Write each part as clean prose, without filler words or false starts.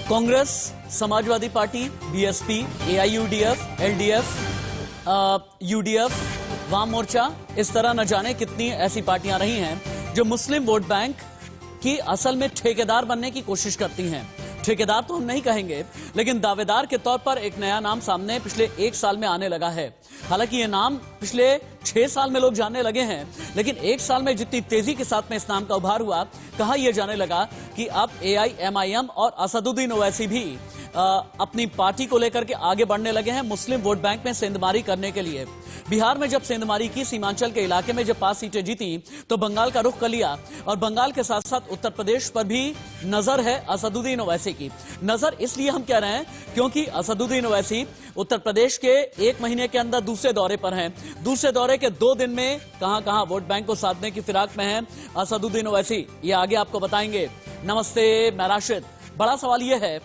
Congress, Samajwadi party, BSP, AIUDF, LDF, UDF, वाम मोर्चा, इस तरह न जाने कितनी ऐसी पार्टियां रही हैं जो मुस्लिम वोट बैंक की असल में ठेकेदार बनने की कोशिश करती हैं। ठेकेदार तो हम नहीं कहेंगे, लेकिन दावेदार के तौर पर एक नया नाम सामने पिछले 1 साल में आने लगा है। हालांकि ये नाम पिछले 6 साल में लोग जानने लगे हैं, लेकिन 1 साल में जितनी तेजी के साथ में इस नाम का उभार हुआ, कहा यह जाने लगा कि अब एआईएमआईएम और असदुद्दीन ओवैसी भी अपनी पार्टी को लेकर के आगे बढ़ने लगे हैं मुस्लिम वोट बैंक में सेंधमारी करने के लिए। बिहार में जब सेंधमारी की, सीमांचल के इलाके में जब 5 सीटें जीती, तो बंगाल का रुख कर लिया और बंगाल के साथ साथ उत्तर प्रदेश पर भी नजर है असदुद्दीन ओवैसी की। नजर इसलिए हम कह रहे हैं क्योंकि असदुद्दीन ओवैसी उत्तर प्रदेश के 1 महीने के अंदर दूसरे दौरे पर हैं। दूसरे दौरे के 2 दिन में कहां वोट बैंक को साधने की फिराक में है असदुद्दीन ओवैसी, ये आगे आपको बताएंगे। नमस्ते, मैं राशिद। बड़ा सवाल यह है,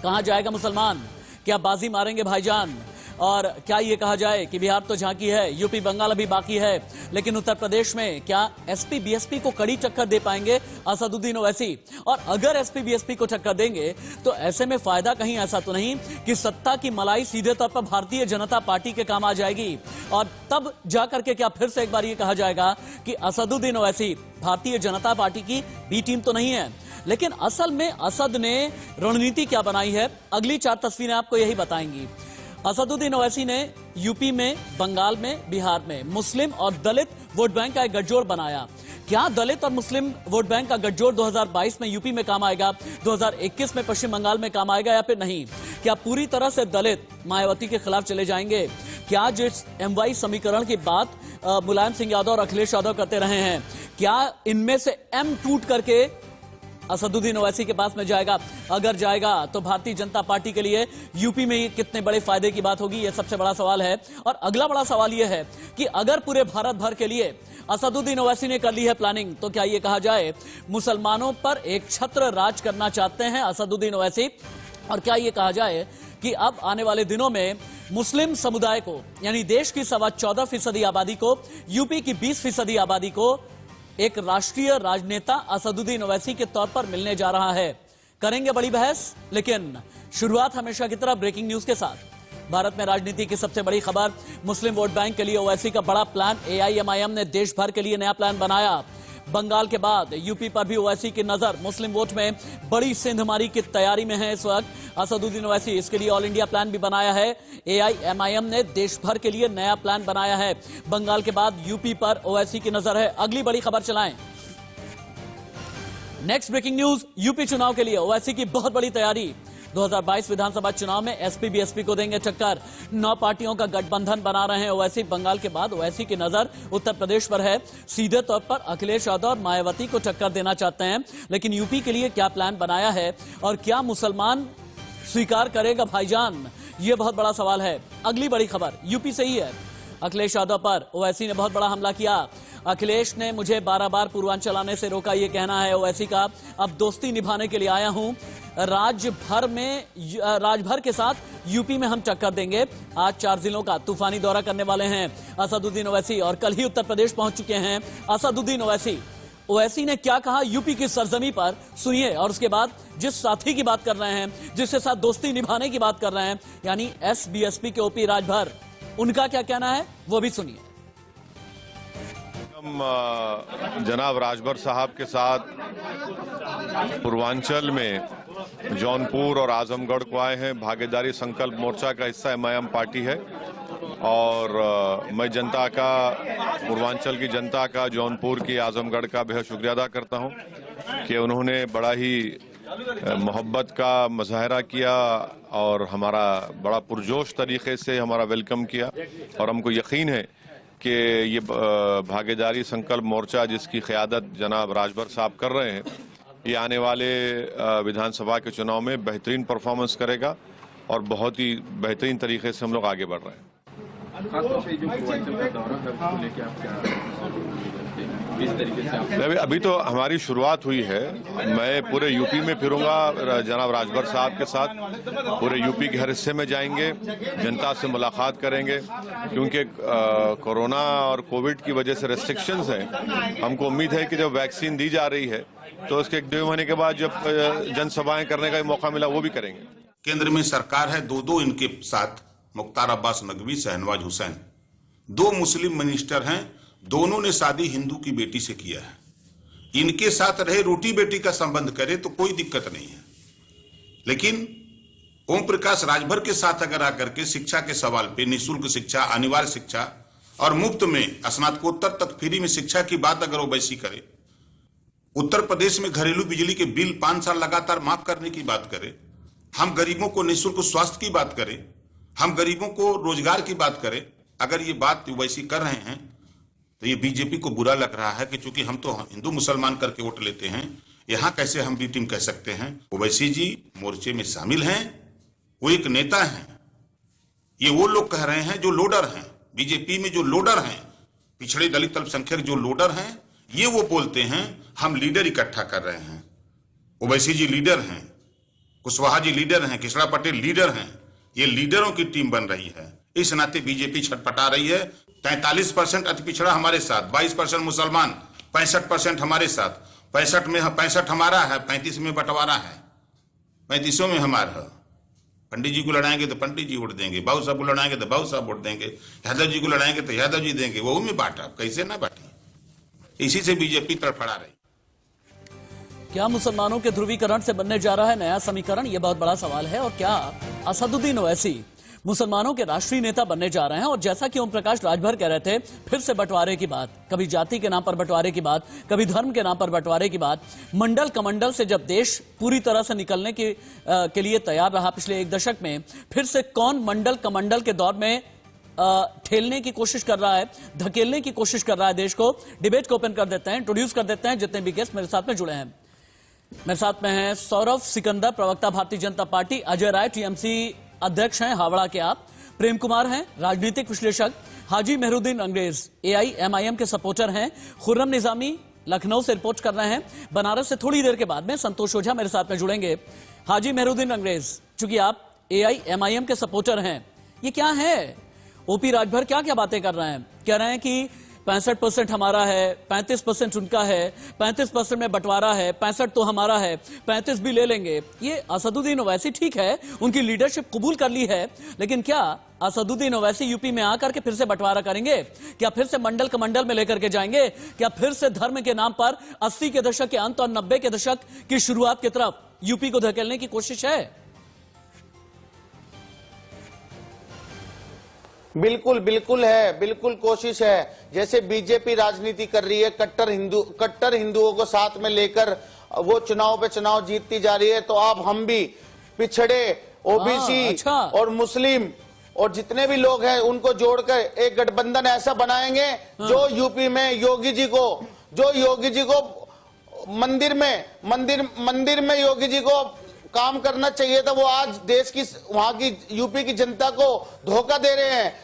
कहां जाएगा मुसलमान? क्या बाजी मारेंगे भाईजान? और क्या ये कहा जाए कि बिहार तो झांकी है, यूपी बंगाल अभी बाकी है, लेकिन उत्तर प्रदेश में क्या एसपी बीएसपी को कड़ी टक्कर दे पाएंगे असदुद्दीन ओवैसी? और अगर एसपी बीएसपी को टक्कर देंगे तो ऐसे में फायदा कहीं ऐसा तो नहीं कि सत्ता की मलाई सीधे तौर पर भारतीय जनता पार्टी के काम आ जाएगी और तब जाकर के क्या फिर से एक बार ये कहा जाएगा कि असदुद्दीन ओवैसी भारतीय जनता पार्टी की बी टीम तो नहीं है? लेकिन असल में असद ने रणनीति क्या बनाई है, अगली 4 तस्वीरें आपको यही बताएंगी। असदुद्दीन ओवैसी ने यूपी में, बंगाल में, बिहार में मुस्लिम और दलित वोट बैंक का एक गठजोड़ बनाया। क्या दलित और मुस्लिम वोट बैंक का गठजोड़ 2022 में यूपी में काम आएगा, 2021 में पश्चिम बंगाल में काम आएगा या फिर नहीं? क्या पूरी तरह से दलित मायावती के खिलाफ चले जाएंगे? क्या जिस एमवाई समीकरण की बात मुलायम सिंह यादव और अखिलेश यादव करते रहे हैं, क्या इनमें से एम टूट करके असदुद्दीन ओवैसी के पास में जाएगा? अगर जाएगा तो भारतीय जनता पार्टी के लिए यूपी में कितने बड़े फायदे की बात होगी, यह सबसे बड़ा सवाल है। और अगला बड़ा सवाल यह है कि अगर पूरे भारत भर के लिए असदुद्दीन ओवैसी ने कर ली है प्लानिंग, तो क्या यह कहा जाए मुसलमानों पर एक छत्र राज करना चाहते हैं असदुद्दीन ओवैसी? और क्या यह कहा जाए कि अब आने वाले दिनों में मुस्लिम समुदाय को, यानी देश की 14.25% आबादी को, यूपी की 20% आबादी को एक राष्ट्रीय राजनेता असदुद्दीन ओवैसी के तौर पर मिलने जा रहा है? करेंगे बड़ी बहस, लेकिन शुरुआत हमेशा की तरह ब्रेकिंग न्यूज के साथ। भारत में राजनीति की सबसे बड़ी खबर, मुस्लिम वोट बैंक के लिए ओवैसी का बड़ा प्लान। एआईएमआईएम ने देश भर के लिए नया प्लान बनाया। बंगाल के बाद यूपी पर भी ओवैसी की नजर। मुस्लिम वोट में बड़ी सेंधमारी की तैयारी में है इस वक्त असदुद्दीन ओवैसी। इसके लिए ऑल इंडिया प्लान भी बनाया है। एआईएमआईएम ने देश भर के लिए नया प्लान बनाया है। बंगाल के बाद यूपी पर ओवैसी की नजर है। अगली बड़ी खबर चलाएं। नेक्स्ट ब्रेकिंग न्यूज, यूपी चुनाव के लिए ओवैसी की बहुत बड़ी तैयारी। 2022 विधानसभा चुनाव में एसपी बीएसपी को देंगे टक्कर। 9 पार्टियों का गठबंधन बना रहे हैं ओवैसी। बंगाल के बाद ओवैसी की नजर उत्तर प्रदेश पर है। सीधे तौर पर अखिलेश यादव और मायावती को टक्कर देना चाहते हैं, लेकिन यूपी के लिए क्या प्लान बनाया है और क्या मुसलमान स्वीकार करेगा भाईजान, ये बहुत बड़ा सवाल है। अगली बड़ी खबर यूपी से ही है। अखिलेश यादव पर ओवैसी ने बहुत बड़ा हमला किया। अखिलेश ने मुझे 12 बार पूर्वांचल आने से रोका, यह कहना है ओवैसी का। अब दोस्ती निभाने के लिए आया हूं। राजभर के साथ यूपी में हम टक्कर देंगे। आज 4 जिलों का तूफानी दौरा करने वाले हैं असदुद्दीन ओवैसी और कल ही उत्तर प्रदेश पहुंच चुके हैं असदुद्दीन ओवैसी। ओवैसी ने क्या कहा यूपी की सरजमी पर, सुनिए। और उसके बाद जिस साथी की बात कर रहे हैं, जिसके साथ दोस्ती निभाने की बात कर रहे हैं, यानी एसबीएसपी के ओपी राजभर, उनका क्या कहना है वो भी सुनिए। हम जनाब राजभर साहब के साथ पूर्वांचल में जौनपुर और आजमगढ़ को आए हैं। भागीदारी संकल्प मोर्चा का हिस्सा एमआईएम पार्टी है और मैं जनता का, पूर्वांचल की जनता का, जौनपुर की, आजमगढ़ का बेहद शुक्रिया अदा करता हूं कि उन्होंने बड़ा ही मोहब्बत का मुजाहरा किया और हमारा बड़ा पुरजोश तरीके से हमारा वेलकम किया। और हमको यकीन है कि ये भागीदारी संकल्प मोर्चा जिसकी क़यादत जनाब राजभर साहब कर रहे हैं, ये आने वाले विधानसभा के चुनाव में बेहतरीन परफॉर्मेंस करेगा और बहुत ही बेहतरीन तरीके से हम लोग आगे बढ़ रहे हैं। किस तरीके से आप? अभी तो हमारी शुरुआत हुई है। मैं पूरे यूपी में फिरूंगा जनाब राजभर साहब के साथ, पूरे यूपी के हर हिस्से में जाएंगे, जनता से मुलाकात करेंगे, क्योंकि कोरोना और कोविड की वजह से रेस्ट्रिक्शंस हैं। हमको उम्मीद है कि जब वैक्सीन दी जा रही है तो उसके 1-2 महीने के बाद जब जनसभाएं करने का मौका मिला वो भी करेंगे। केंद्र में सरकार है, दो इनके साथ मुख्तार अब्बास नकवी, शहनवाज हुसैन, 2 मुस्लिम मिनिस्टर हैं, दोनों ने शादी हिंदू की बेटी से किया है। इनके साथ रहे, रोटी बेटी का संबंध करे तो कोई दिक्कत नहीं है। लेकिन ओम प्रकाश राजभर के साथ अगर आकर के शिक्षा के सवाल पे, निःशुल्क शिक्षा, अनिवार्य शिक्षा और मुफ्त में स्नातकोत्तर तक फ्री में शिक्षा की बात अगर ओवैसी करे, उत्तर प्रदेश में घरेलू बिजली के बिल 5 साल लगातार माफ करने की बात करे, हम गरीबों को निःशुल्क स्वास्थ्य की बात करें, हम गरीबों को रोजगार की बात करें, अगर ये बात ओवैसी कर रहे हैं तो ये बीजेपी को बुरा लग रहा है कि चूंकि हम तो हिंदू मुसलमान करके वोट लेते हैं, यहां कैसे हम बी टीम कह सकते हैं। ओवैसी जी मोर्चे में शामिल हैं, वो एक नेता हैं। ये वो लोग कह रहे हैं जो लोडर हैं, बीजेपी में जो लोडर हैं, पिछड़े दलित अल्पसंख्यक जो लोडर हैं, ये वो बोलते हैं हम लीडर इकट्ठा कर रहे हैं। ओवैसी जी लीडर हैं, कुशवाहा जी लीडर हैं, किशोर पटेल लीडर हैं। ये लीडरों की टीम बन रही है। इस नाते बीजेपी छटपटा रही है। 43% अति पिछड़ा हमारे साथ, 22% मुसलमान, 65% हमारे साथ। 65 में 65 हमारा है, 35 में बंटवारा है, 35 में हमारा है। पंडित जी को लड़ाएंगे तो पंडित जी वोट देंगे, बाबू साहब को लड़ाएंगे तो बाबू साहब वोट देंगे, यादव जी को लड़ाएंगे तो यादव जी देंगे। वो में बांटा, कैसे ना बांटे। इसी से बीजेपी तड़फड़ा रही। क्या मुसलमानों के ध्रुवीकरण से बनने जा रहा है नया समीकरण? यह बहुत बड़ा सवाल है। और क्या असदुद्दीन ओवैसी मुसलमानों के राष्ट्रीय नेता बनने जा रहे हैं? और जैसा कि ओम प्रकाश राजभर कह रहे थे, फिर से बंटवारे की बात, कभी जाति के नाम पर बंटवारे की बात, कभी धर्म के नाम पर बंटवारे की बात। मंडल कमंडल से जब देश पूरी तरह से निकलने के लिए तैयार रहा पिछले 1 दशक में, फिर से कौन मंडल कमंडल के दौर में ठेलने की कोशिश कर रहा है, धकेलने की कोशिश कर रहा है देश को? डिबेट को ओपन कर देते हैं, इंट्रोड्यूस कर देते हैं जितने भी गेस्ट मेरे साथ में जुड़े हैं। मेरे साथ में हैं सौरभ सिकंदर, प्रवक्ता भारतीय जनता पार्टी, अजय राय टीएमसी अध्यक्ष हैं हावड़ा के आप, प्रेम कुमार हैं राजनीतिक विश्लेषक, हाजी मेहरुद्दीन अंग्रेज एआईएमआईएम के सपोर्टर हैं, खुर्रम निजामी लखनऊ से रिपोर्ट कर रहे हैं, बनारस से थोड़ी देर के बाद में संतोष ओझा मेरे साथ में जुड़ेंगे। हाजी मेहरुद्दीन अंग्रेज, चूंकि आप एआईएमआईएम के सपोर्टर हैं, ये क्या है? ओपी राजभर क्या क्या बातें कर रहे हैं? कह रहे हैं कि 65% हमारा है, 35% उनका है, 35% में बंटवारा है, 65 तो हमारा है, 35 भी ले लेंगे। ये असदुद्दीन ओवैसी ठीक है, उनकी लीडरशिप कबूल कर ली है, लेकिन क्या असदुद्दीन ओवैसी यूपी में आकर के फिर से बंटवारा करेंगे? क्या फिर से मंडल कमंडल में लेकर के जाएंगे? क्या फिर से धर्म के नाम पर 80 के दशक के अंत और 90 के दशक की शुरुआत की तरफ यूपी को धकेलने की कोशिश है? बिल्कुल बिल्कुल है, बिल्कुल कोशिश है। जैसे बीजेपी राजनीति कर रही है, कट्टर हिंदुओं को साथ में लेकर वो चुनाव पे चुनाव जीतती जा रही है, तो अब हम भी पिछड़े, ओबीसी अच्छा। और मुस्लिम और जितने भी लोग हैं उनको जोड़कर एक गठबंधन ऐसा बनाएंगे जो यूपी में योगी जी को मंदिर में योगी जी को काम करना चाहिए था, वो आज देश की, वहां की यूपी की जनता को धोखा दे रहे हैं।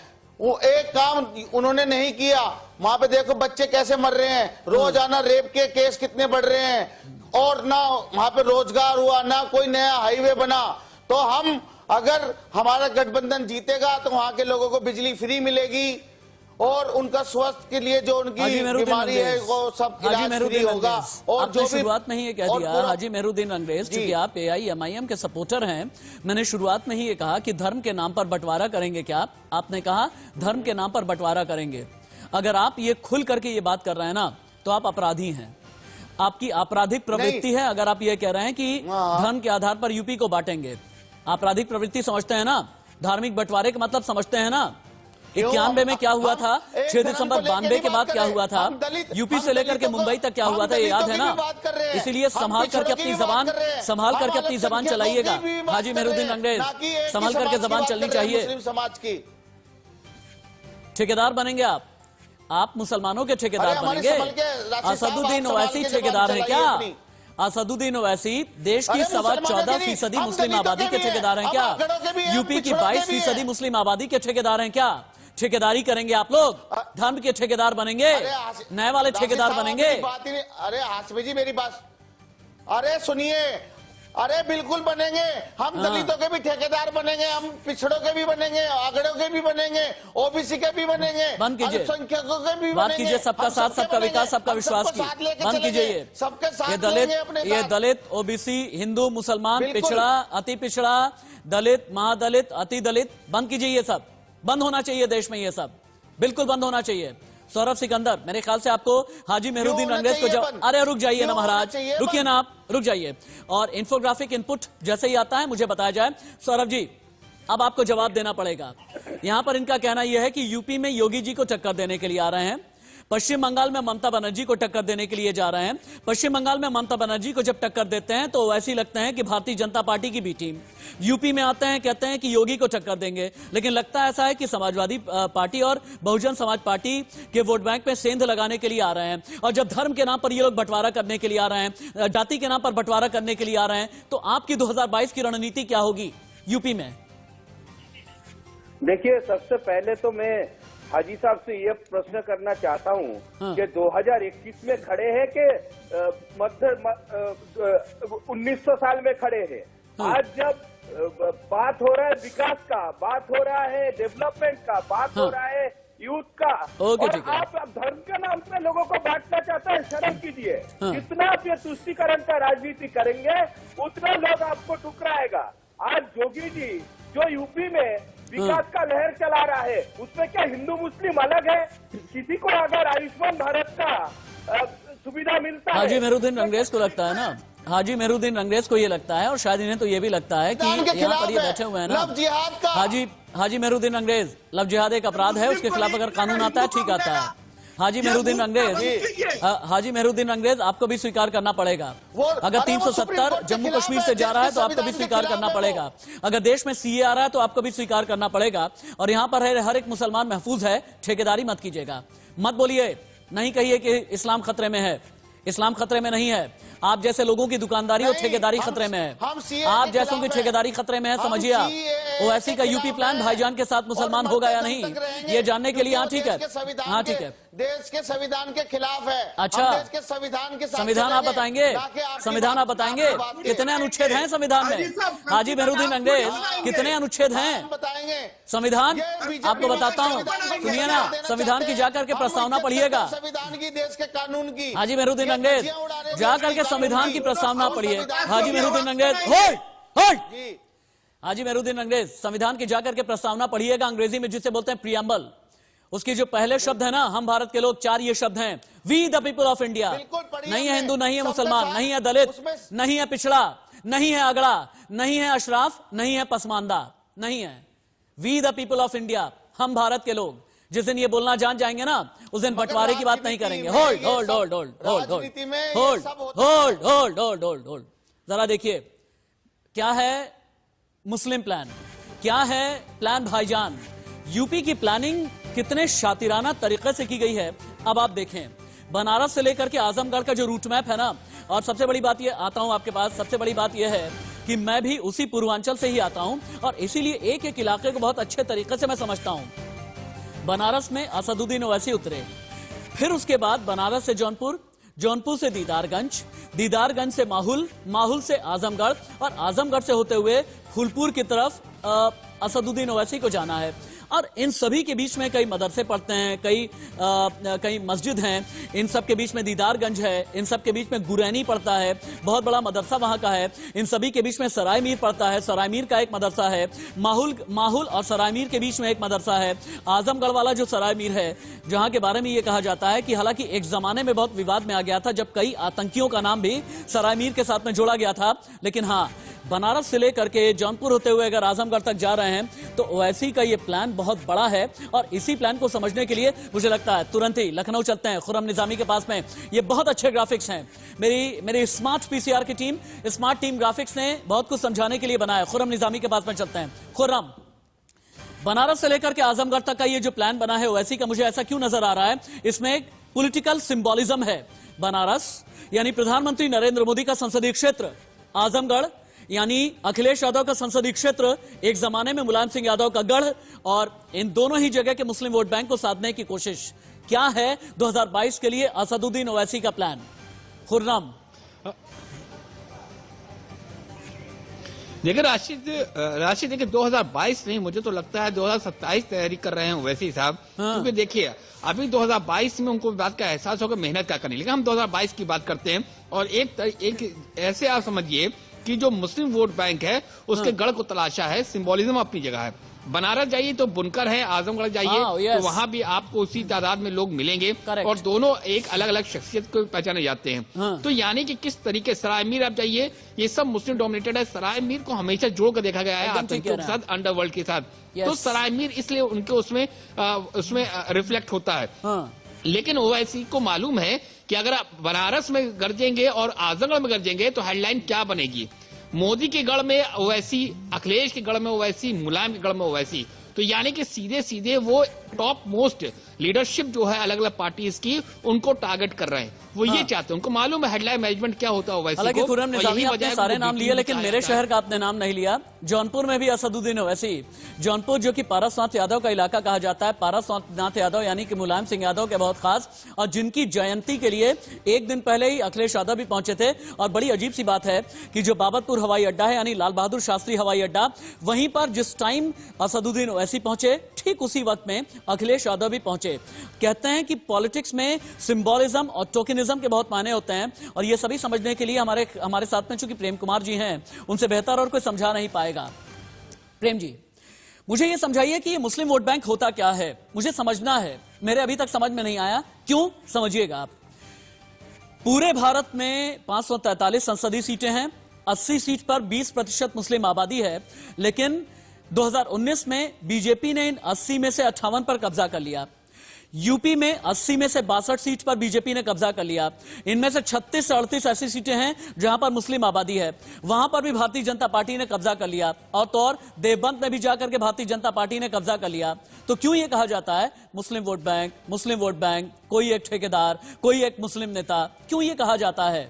वो एक काम उन्होंने नहीं किया। वहां पे देखो बच्चे कैसे मर रहे हैं, रोजाना रेप के केस कितने बढ़ रहे हैं, और ना वहां पे रोजगार हुआ, ना कोई नया हाईवे बना। तो हम, अगर हमारा गठबंधन जीतेगा तो वहां के लोगों को बिजली फ्री मिलेगी और उनका स्वास्थ्य के लिए जो उनकी बीमारी है वो सब इलाज फ्री होगा। और जो शुरुआत में ही ये कह दिया हाजी मेहरुद्दीन अंग्रेज, क्योंकि आप एआईएमआईएम के सपोर्टर हैं, मैंने शुरुआत में ही ये कहा कि धर्म के नाम पर बंटवारा करेंगे क्या? आपने कहा धर्म के नाम पर बंटवारा करेंगे। अगर आप ये खुल करके ये बात कर रहे हैं ना, तो आप अपराधी हैं, आपकी आपराधिक प्रवृत्ति है। अगर आप ये कह रहे हैं कि धर्म के आधार पर यूपी को बांटेंगे, आपराधिक प्रवृत्ति समझते हैं ना, धार्मिक बंटवारे का मतलब समझते हैं ना। 91 में क्या हुआ था, 6 दिसंबर 92 के बाद क्या हुआ था, यूपी से लेकर के मुंबई तक क्या हुआ था, ये याद है ना? इसीलिए संभाल करके अपनी जबान चलाइएगा। हाजी मेहरुद्दीन अंग्रेज, संभाल करके जबान चलनी चाहिए। समाज की ठेकेदार बनेंगे आप मुसलमानों के ठेकेदार बनेंगे। असदुद्दीन ओवैसी ठेकेदार है क्या? असदुद्दीन ओवैसी देश की 14.25% मुस्लिम आबादी के ठेकेदार हैं क्या? यूपी की 22% मुस्लिम आबादी के ठेकेदार हैं क्या? ठेकेदारी करेंगे आप लोग, धर्म के ठेकेदार बनेंगे, नए वाले ठेकेदार बनेंगे। अरे हाशमी जी मेरी बात, अरे सुनिए, अरे बिल्कुल बनेंगे हम। दलितों के भी ठेकेदार बनेंगे, हम पिछड़ों के भी बनेंगे, अगड़ों के भी बनेंगे, ओबीसी के भी बनेंगे, बंद कीजिए, अल्पसंख्यकों के भी बात बनेंगे। कीजिए सबका साथ, सबका विकास, सबका विश्वास की, बंद कीजिए ये सबके साथ ये दलित, ओबीसी, हिंदू, मुसलमान, पिछड़ा, अति पिछड़ा, दलित, महादलित, अति दलित, बंद कीजिए ये सब, बंद होना चाहिए देश में, ये सब बिल्कुल बंद होना चाहिए। सौरभ सिकंदर, मेरे ख्याल से आपको हाजी मेहरुद्दीन अंग्रेज को जब, अरे रुक जाइए ना महाराज, रुकिए ना आप, रुक जाइए। और इंफोग्राफिक इनपुट जैसे ही आता है मुझे बताया जाए। सौरभ जी, अब आपको जवाब देना पड़ेगा। यहां पर इनका कहना यह है कि यूपी में योगी जी को टक्कर देने के लिए आ रहे हैं, पश्चिम बंगाल में ममता बनर्जी को टक्कर देने के लिए जा रहे हैं। पश्चिम बंगाल में ममता बनर्जी को जब टक्कर देते हैं तो वैसे ही लगते हैं कि भारतीय जनता पार्टी की बी टीम। यूपी में आते हैं, कहते हैं कि योगी को टक्कर देंगे, लेकिन लगता ऐसा है कि समाजवादी पार्टी और बहुजन समाज पार्टी के वोट बैंक में सेंध लगाने के लिए आ रहे हैं। और जब धर्म के नाम पर ये लोग बंटवारा करने के लिए आ रहे हैं, जाति के नाम पर बंटवारा करने के लिए आ रहे हैं, तो आपकी 2022 की रणनीति क्या होगी यूपी में? देखिए, सबसे पहले तो मैं हाजी साहब से ये प्रश्न करना चाहता हूँ कि 2021 में खड़े हैं कि 1900 साल में खड़े हैं? आज जब बात हो रहा है विकास का, बात हो रहा है डेवलपमेंट का, बात हो रहा है यूथ का, और आप धर्म के नाम पे लोगों को बांटना चाहते हैं, शर्म कीजिए। जितना आप ये तुष्टीकरण का राजनीति करेंगे उतना लोग आपको ठुकराएगा। आज योगी जी जो यूपी में विकास का लहर चला रहा है, उसमें क्या हिंदू मुस्लिम अलग है? किसी को अगर आयुष्मान भारत का सुविधा मिलता है, हाजी मेहरुद्दीन अंग्रेज को लगता है ना, हाजी मेहरुद्दीन अंग्रेज को ये लगता है, और शायद इन्हें तो ये भी लगता है कि यहाँ पर ये बैठे हुए हैं ना, हाजी मेहरुद्दीन अंग्रेज, लव जिहाद एक अपराध है, उसके खिलाफ अगर कानून आता है ठीक आता है। हाजी मेहरुद्दीन अंग्रेज आपको भी स्वीकार करना पड़ेगा। अगर 370 जम्मू कश्मीर से जा रहा है तो आपको भी स्वीकार करना पड़ेगा। अगर देश में सीए आ रहा है तो आपको भी स्वीकार करना पड़ेगा। और यहाँ पर हर एक मुसलमान महफूज है, ठेकेदारी मत कीजिएगा, मत बोलिए, नहीं कहिए कि इस्लाम खतरे में है, इस्लाम खतरे में नहीं है। आप जैसे लोगों की दुकानदारी और ठेकेदारी खतरे में है, आप जैसों की ठेकेदारी खतरे में है, समझिए आप। ओवैसी का यूपी प्लान भाईजान के साथ मुसलमान होगा या नहीं, ये जानने के लिए, हाँ ठीक है, हाँ ठीक है, देश के संविधान के खिलाफ है। अच्छा, देश के संविधान के साथ संविधान आप बताएंगे, संविधान आप बताएंगे कितने अनुच्छेद हैं संविधान में? हाजी मेहरुद्दीन अंग्रेज, कितने अनुच्छेद हैं संविधान? आपको बताता हूँ, सुनिए ना, संविधान की जाकर के प्रस्तावना पढ़िएगा, संविधान की, देश के कानून की। हाजी मेहरुद्दीन अंग्रेज जाकर के संविधान की प्रस्तावना पढ़िए। हाजी मेहरुद्दीन अंग्रेज, हाजी मेहरुद्दीन अंग्रेज संविधान की जाकर के प्रस्तावना पढ़िएगा, अंग्रेजी में जिसे बोलते हैं प्रियम्बल। उसकी जो पहले शब्द है ना, हम भारत के लोग, 4 ये शब्द हैं, we the people of India. नहीं है हिंदू, नहीं है मुसलमान, नहीं है दलित, नहीं है पिछड़ा, नहीं है अगड़ा, नहीं है अशराफ, नहीं है पसमानदा, नहीं है, we the people of India, हम भारत के लोग। जिस दिन ये बोलना जान जाएंगे ना, उस दिन बंटवारे की बात नहीं करेंगे। Hold hold hold hold hold hold hold hold hold hold hold, जरा देखिए क्या है मुस्लिम प्लान, क्या है प्लान भाईजान। यूपी की प्लानिंग कितने शातिराना तरीके से की गई है, अब आप देखें। बनारस से लेकर के आजमगढ़ का जो रूट मैप है ना, और सबसे बड़ी बात ये, आता हूं आपके पास, सबसे बड़ी बात यह है कि मैं भी उसी पूर्वांचल से ही आता हूं, और इसीलिए एक एक इलाके को बहुत अच्छे तरीके से मैं समझता हूं। बनारस में असदुद्दीन ओवैसी उतरे, फिर उसके बाद बनारस से जौनपुर, जौनपुर से दीदारगंज, दीदारगंज से माहुल, माहुल से आजमगढ़, और आजमगढ़ से होते हुए फूलपुर की तरफ असदुद्दीन ओवैसी को जाना है। और इन सभी के बीच में कई मदरसे पढ़ते हैं, कई मस्जिद हैं, इन सब के बीच में दीदारगंज है, इन सब के बीच में गुरैनी पड़ता है, बहुत बड़ा मदरसा वहां का है, इन सभी के बीच में सराय मीर पड़ता है, सराय मीर का एक मदरसा है, माहुल और सराय मीर के बीच में एक मदरसा है, आजमगढ़ वाला जो सराय मीर है, जहां के बारे में यह कहा जाता है कि हालांकि एक जमाने में बहुत विवाद में आ गया था जब कई आतंकियों का नाम भी सराय मीर के साथ में जोड़ा गया था, लेकिन हाँ, बनारस से लेकर के जौनपुर होते हुए अगर आजमगढ़ तक जा रहे हैं तो ओवैसी का ये प्लान बहुत बड़ा है। और इसी प्लान को समझने के लिए मुझे लगता है तुरंत ही लखनऊ चलते हैं, खुर्रम निजामी के पास में। ये बहुत अच्छे ग्राफिक्स हैं, मेरी स्मार्ट पीसीआर की टीम, स्मार्ट टीम ग्राफिक्स ने बहुत कुछ समझाने के लिए बनाया। खुर्रम निजामी के पास में चलते हैं। खुर्रम, बनारस से लेकर के आजमगढ़ तक का ये जो प्लान बना है ओवैसी का, मुझे ऐसा क्यों नजर आ रहा है? इसमें एक पॉलिटिकल सिंबोलिज्म है। बनारस यानी प्रधानमंत्री नरेंद्र मोदी का संसदीय क्षेत्र, आजमगढ़ यानी अखिलेश यादव का संसदीय क्षेत्र, एक जमाने में मुलायम सिंह यादव का गढ़, और इन दोनों ही जगह के मुस्लिम वोट बैंक को साधने की कोशिश। क्या है 2022 के लिए असदुद्दीन ओवैसी का प्लान? खुर्रम। देखिए राशिद देखिए 2022 नहीं, मुझे तो लगता है 2027 तैयारी कर रहे हैं ओवैसी साहब। क्योंकि देखिए अभी 2022 में उनको बात का एहसास होगा मेहनत क्या करनी, लेकिन हम 2022 की बात करते हैं। और एक ऐसे आप समझिए कि जो मुस्लिम वोट बैंक है उसके गढ़ को तलाशा है, सिंबोलिज्म अपनी जगह है। बनारस जाइए तो बुनकर है, आजमगढ़ जाइए तो वहां भी आपको उसी तादाद में लोग मिलेंगे, और दोनों एक अलग अलग शख्सियत को पहचाने जाते हैं। तो यानी कि किस तरीके सराय मीर आप जाइए, ये सब मुस्लिम डोमिनेटेड है। सराय मीर को हमेशा जोड़कर देखा गया है आतंकियों के साथ, अंडरवर्ल्ड के साथ। तो सराय मीर इसलिए उनके उसमें रिफ्लेक्ट होता है। लेकिन ओवैसी को मालूम है कि अगर आप बनारस में गरजेंगे और आजमगढ़ में गरजेंगे तो हेडलाइन क्या बनेगी, मोदी के गढ़ में ओवैसी, अखिलेश के गढ़ में ओवैसी, मुलायम के गढ़ में ओवैसी। तो यानी कि सीधे सीधे वो टॉप मोस्ट लीडरशिप जो है अलग अलग पार्टीज की, उनको टारगेट कर रहे हैं। वो ये चाहते हैं, उनको मालूम है हेडलाइन मैनेजमेंट क्या होता है ओवैसी को। हालांकि खुर्रम निजामी आपने सारे नाम लिए, लेकिन मेरे शहर का आपने नाम नहीं लिया। जौनपुर में भी असदुद्दीन ओवैसी। जौनपुर जो कि पारसनाथ यादव का इलाका कहा जाता है, पारसनाथ यादव यानी कि मुलायम सिंह यादव के बहुत खास, और जिनकी जयंती के लिए एक दिन पहले ही अखिलेश यादव भी पहुंचे थे। और बड़ी अजीब सी बात है कि जो बाबतपुर हवाई अड्डा है, यानी लाल बहादुर शास्त्री हवाई अड्डा, वहीं पर जिस टाइम असदुद्दीन ओवैसी पहुंचे, ठीक उसी वक्त में अखिलेश यादव भी पहुंचे। कहते हैं कि पॉलिटिक्स में सिंबोलिज्म और टोकनिज्म के बहुत मायने होते हैं, और ये सभी समझने के लिए हमारे साथ में चूंकि प्रेम कुमार जी हैं, उनसे बेहतर और कोई समझा नहीं पाएगा। प्रेम जी, मुझे ये समझाइए कि ये मुस्लिम वोट बैंक होता क्या है, मुझे समझना है, मेरे अभी तक समझ में नहीं आया। क्यों, समझिएगा आप। पूरे भारत में 543 संसदीय सीटें हैं, 80 सीट पर 20% मुस्लिम आबादी है, लेकिन 2019 में बीजेपी ने इन 80 में से 58 पर कब्जा कर लिया। यूपी में 80 में से 62 सीट पर बीजेपी ने कब्जा कर लिया। इनमें से 36 से 38 ऐसी सीटें हैं जहां पर मुस्लिम आबादी है, वहां पर भी भारतीय जनता पार्टी ने कब्जा कर लिया। और तो और देवबंद में भी जाकर के भारतीय जनता पार्टी ने कब्जा कर लिया। तो क्यों ये कहा जाता है मुस्लिम वोट बैंक, मुस्लिम वोट बैंक, कोई एक ठेकेदार, कोई एक मुस्लिम नेता, क्यों ये कहा जाता है?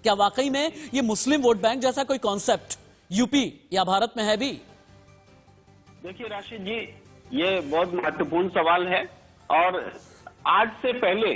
क्या वाकई में ये मुस्लिम वोट बैंक जैसा कोई कॉन्सेप्ट यूपी या भारत में है भी? देखिए राशिद जी, ये बहुत महत्वपूर्ण सवाल है। और आज से पहले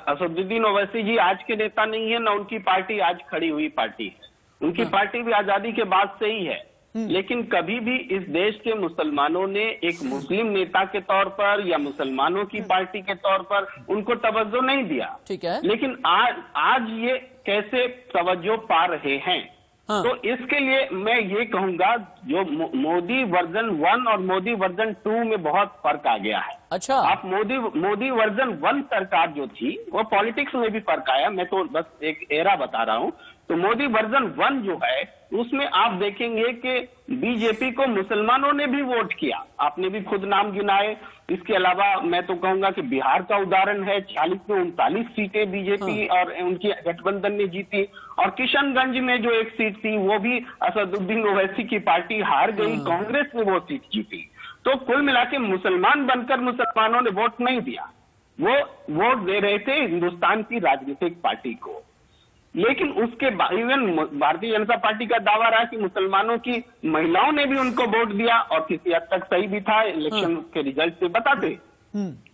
असदुद्दीन ओवैसी जी आज के नेता नहीं है, ना उनकी पार्टी आज खड़ी हुई पार्टी है। उनकी पार्टी भी आजादी के बाद से ही है। लेकिन कभी भी इस देश के मुसलमानों ने एक मुस्लिम नेता के तौर पर या मुसलमानों की पार्टी के तौर पर उनको तवज्जो नहीं दिया। ठीक है। लेकिन आज ये कैसे तवज्जो पा रहे हैं? तो इसके लिए मैं ये कहूंगा, जो मोदी वर्जन 1 और मोदी वर्जन 2 में बहुत फर्क आ गया है। अच्छा। आप मोदी वर्जन 1 सरकार जो थी, वो पॉलिटिक्स में भी फर्क आया। मैं तो बस एक एरा बता रहा हूं। तो मोदी वर्जन 1 जो है, उसमें आप देखेंगे कि बीजेपी को मुसलमानों ने भी वोट किया। आपने भी खुद नाम गिनाए। इसके अलावा मैं तो कहूंगा कि बिहार का उदाहरण है, 40 में 39 सीटें बीजेपी और उनकी गठबंधन ने जीती। और किशनगंज में जो एक सीट थी, वो भी असदुद्दीन ओवैसी की पार्टी हार गई, कांग्रेस ने वो सीट जीती। तो कुल मिला के मुसलमान बनकर मुसलमानों ने वोट नहीं दिया, वो वोट दे रहे थे हिंदुस्तान की राजनीतिक पार्टी को। लेकिन उसके इवन भारतीय जनता पार्टी का दावा रहा कि मुसलमानों की महिलाओं ने भी उनको वोट दिया, और किसी हद तक सही भी था, इलेक्शन के रिजल्ट से बताते।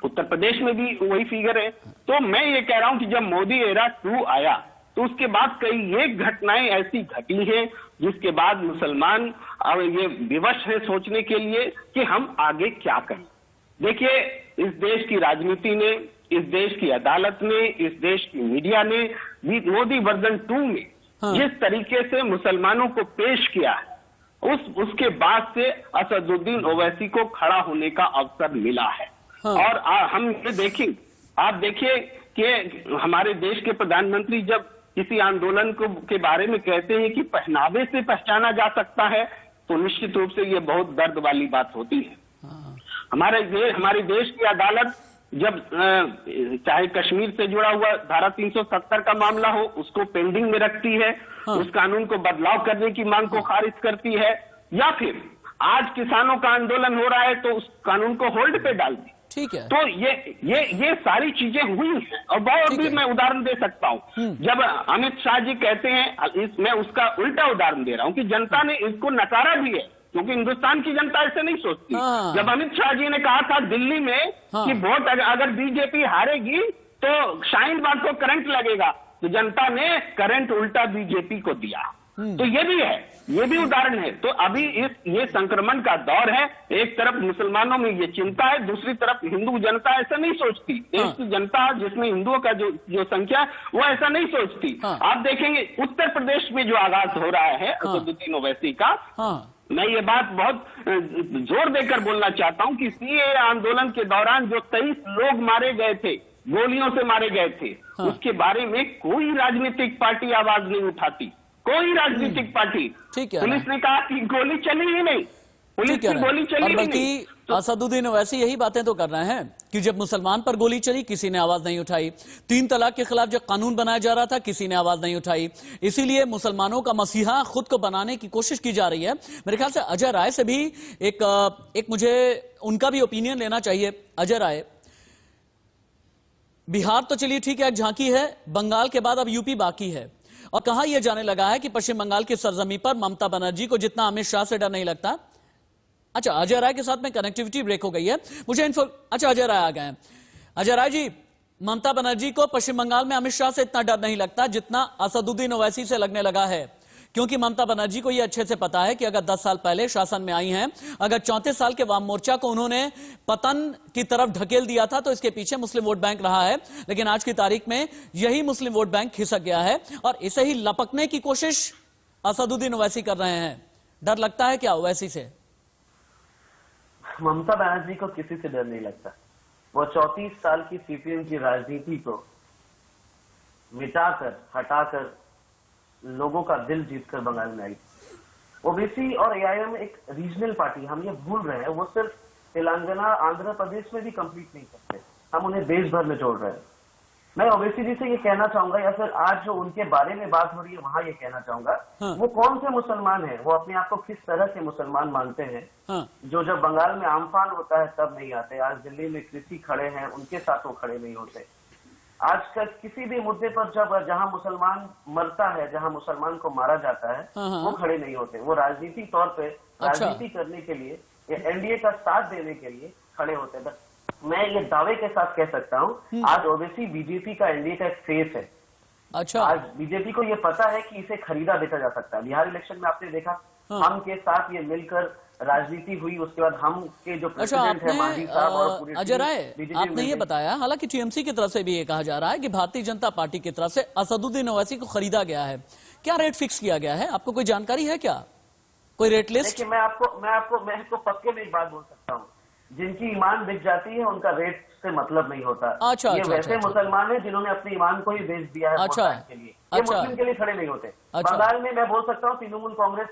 उत्तर प्रदेश में भी वही फिगर है। तो मैं ये कह रहा हूं कि जब मोदी एरा 2 आया, तो उसके बाद कई एक घटनाएं ऐसी घटी है जिसके बाद मुसलमान अब ये विवश है सोचने के लिए कि हम आगे क्या करें। देखिए, इस देश की राजनीति ने, इस देश की अदालत ने, इस देश की मीडिया ने मोदी वर्जन 2 में जिस तरीके से मुसलमानों को पेश किया है, उसके बाद से असदुद्दीन ओवैसी को खड़ा होने का अवसर मिला है। और हम ये देखें, आप देखिए कि हमारे देश के प्रधानमंत्री जब किसी आंदोलन के बारे में कहते हैं कि पहनावे से पहचाना जा सकता है, तो निश्चित रूप से ये बहुत दर्द वाली बात होती है। हमारे देश की अदालत जब चाहे कश्मीर से जुड़ा हुआ धारा 370 का मामला हो, उसको पेंडिंग में रखती है, उस कानून को बदलाव करने की मांग को खारिज करती है, या फिर आज किसानों का आंदोलन हो रहा है तो उस कानून को होल्ड पे डाल दी। ठीक है। तो ये सारी चीजें हुई हैं। और बहुत भी मैं उदाहरण दे सकता हूँ। जब अमित शाह जी कहते हैं, मैं उसका उल्टा उदाहरण दे रहा हूँ कि जनता ने इसको नकारा भी है, क्योंकि हिंदुस्तान की जनता ऐसे नहीं सोचती। जब अमित शाह जी ने कहा था दिल्ली में कि वोट अगर बीजेपी हारेगी तो शाहीन बाग को करंट लगेगा, तो जनता ने करंट उल्टा बीजेपी को दिया। तो ये भी है, ये भी उदाहरण है। तो अभी ये संक्रमण का दौर है। एक तरफ मुसलमानों में ये चिंता है, दूसरी तरफ हिंदू जनता ऐसा नहीं सोचती। देश की जनता जिसमें हिंदुओं का जो संख्या है वो ऐसा नहीं सोचती। आप देखेंगे उत्तर प्रदेश में जो आगाज हो रहा है असदुद्दीन ओवैसी का, मैं ये बात बहुत जोर देकर बोलना चाहता हूं कि सीएए आंदोलन के दौरान जो 23 लोग मारे गए थे, गोलियों से मारे गए थे, उसके बारे में कोई राजनीतिक पार्टी आवाज नहीं उठाती, कोई राजनीतिक पार्टी। पुलिस ने कहा कि गोली चली ही नहीं, पुलिस की गोली चली ही नहीं। असदुद्दीन ओवैसी यही बातें तो कर रहे हैं कि जब मुसलमान पर गोली चली किसी ने आवाज नहीं उठाई, 3 तलाक के खिलाफ जब कानून बनाया जा रहा था किसी ने आवाज नहीं उठाई। इसीलिए मुसलमानों का मसीहा खुद को बनाने की कोशिश की जा रही है। मेरे ख्याल से अजय राय से भी एक मुझे उनका भी ओपिनियन लेना चाहिए। अजय राय, बिहार तो चलिए ठीक है, एक झांकी है, बंगाल के बाद अब यूपी बाकी है, और कहा यह जाने लगा है कि पश्चिम बंगाल की सरजमी पर ममता बनर्जी को जितना अमित शाह से डर नहीं लगता। अच्छा, अजय राय के साथ में कनेक्टिविटी ब्रेक हो गई है मुझे अच्छा, अजय राय आ गए हैं। अजय राय जी, ममता बनर्जी को पश्चिम बंगाल में अमित शाह से इतना डर नहीं लगता जितना असदुद्दीन ओवैसी से लगने लगा है, क्योंकि ममता बनर्जी को यह अच्छे से पता है कि अगर 10 साल पहले शासन में आई हैं, अगर 34 साल के वाम मोर्चा को उन्होंने पतन की तरफ ढकेल दिया था तो इसके पीछे मुस्लिम वोट बैंक रहा है। लेकिन आज की तारीख में यही मुस्लिम वोट बैंक खिसक गया है और इसे ही लपकने की कोशिश असदुद्दीन ओवैसी कर रहे हैं। डर लगता है क्या ओवैसी से? ममता बनर्जी को किसी से डर नहीं लगता। वो 34 साल की सीपीएम की राजनीति को मिटाकर, हटाकर लोगों का दिल जीतकर बंगाल में आई। ओबीसी और एआईएम एक रीजनल पार्टी, हम ये भूल रहे हैं। वो सिर्फ तेलंगाना, आंध्र प्रदेश में भी कंप्लीट नहीं करते, हम उन्हें देश भर में जोड़ रहे हैं। मैं ओबीसी जी से ये कहना चाहूंगा, या फिर आज जो उनके बारे में बात हो रही है वहां ये कहना चाहूंगा, वो कौन से मुसलमान हैं, वो अपने आप को किस तरह के मुसलमान मानते हैं, जो जब बंगाल में आमफान होता है तब नहीं आते। आज दिल्ली में कृषि खड़े हैं, उनके साथ वो खड़े नहीं होते। आज कल किसी भी मुद्दे पर जहां मुसलमान मरता है, जहां मुसलमान को मारा जाता है, वो खड़े नहीं होते। वो राजनीतिक तौर पे राजनीति करने के लिए, एनडीए का साथ देने के लिए खड़े होते हैं। मैं ये दावे के साथ कह सकता हूँ, आज ओवैसी बीजेपी का, एनडीए का एक फेस है। अच्छा, आज बीजेपी को ये पता है कि इसे खरीदा बेचा जा सकता है। बिहार इलेक्शन में आपने देखा, हम के साथ ये मिलकर राजनीति हुई, उसके बाद हम के जो प्रेसिडेंट है मांझी साहब और पूरे अजय राय, आपने ये बताया, हालांकि टीएमसी की तरफ से भी ये कहा जा रहा है कि भारतीय जनता पार्टी की तरफ से असदुद्दीन ओवैसी को खरीदा गया है। क्या रेट फिक्स किया गया है? आपको कोई जानकारी है क्या? कोई रेट लिस्ट? मैं आपको पक्के में एक बात बोल सकता हूँ, जिनकी ईमान बिक जाती है उनका रेट से मतलब नहीं होता। अच्छा, ये वैसे मुसलमान हैं जिन्होंने अपने ईमान को ही बेच दिया है के लिए। ये मुस्लिम के लिए खड़े नहीं होते। बंगाल में मैं बोल सकता हूँ तृणमूल कांग्रेस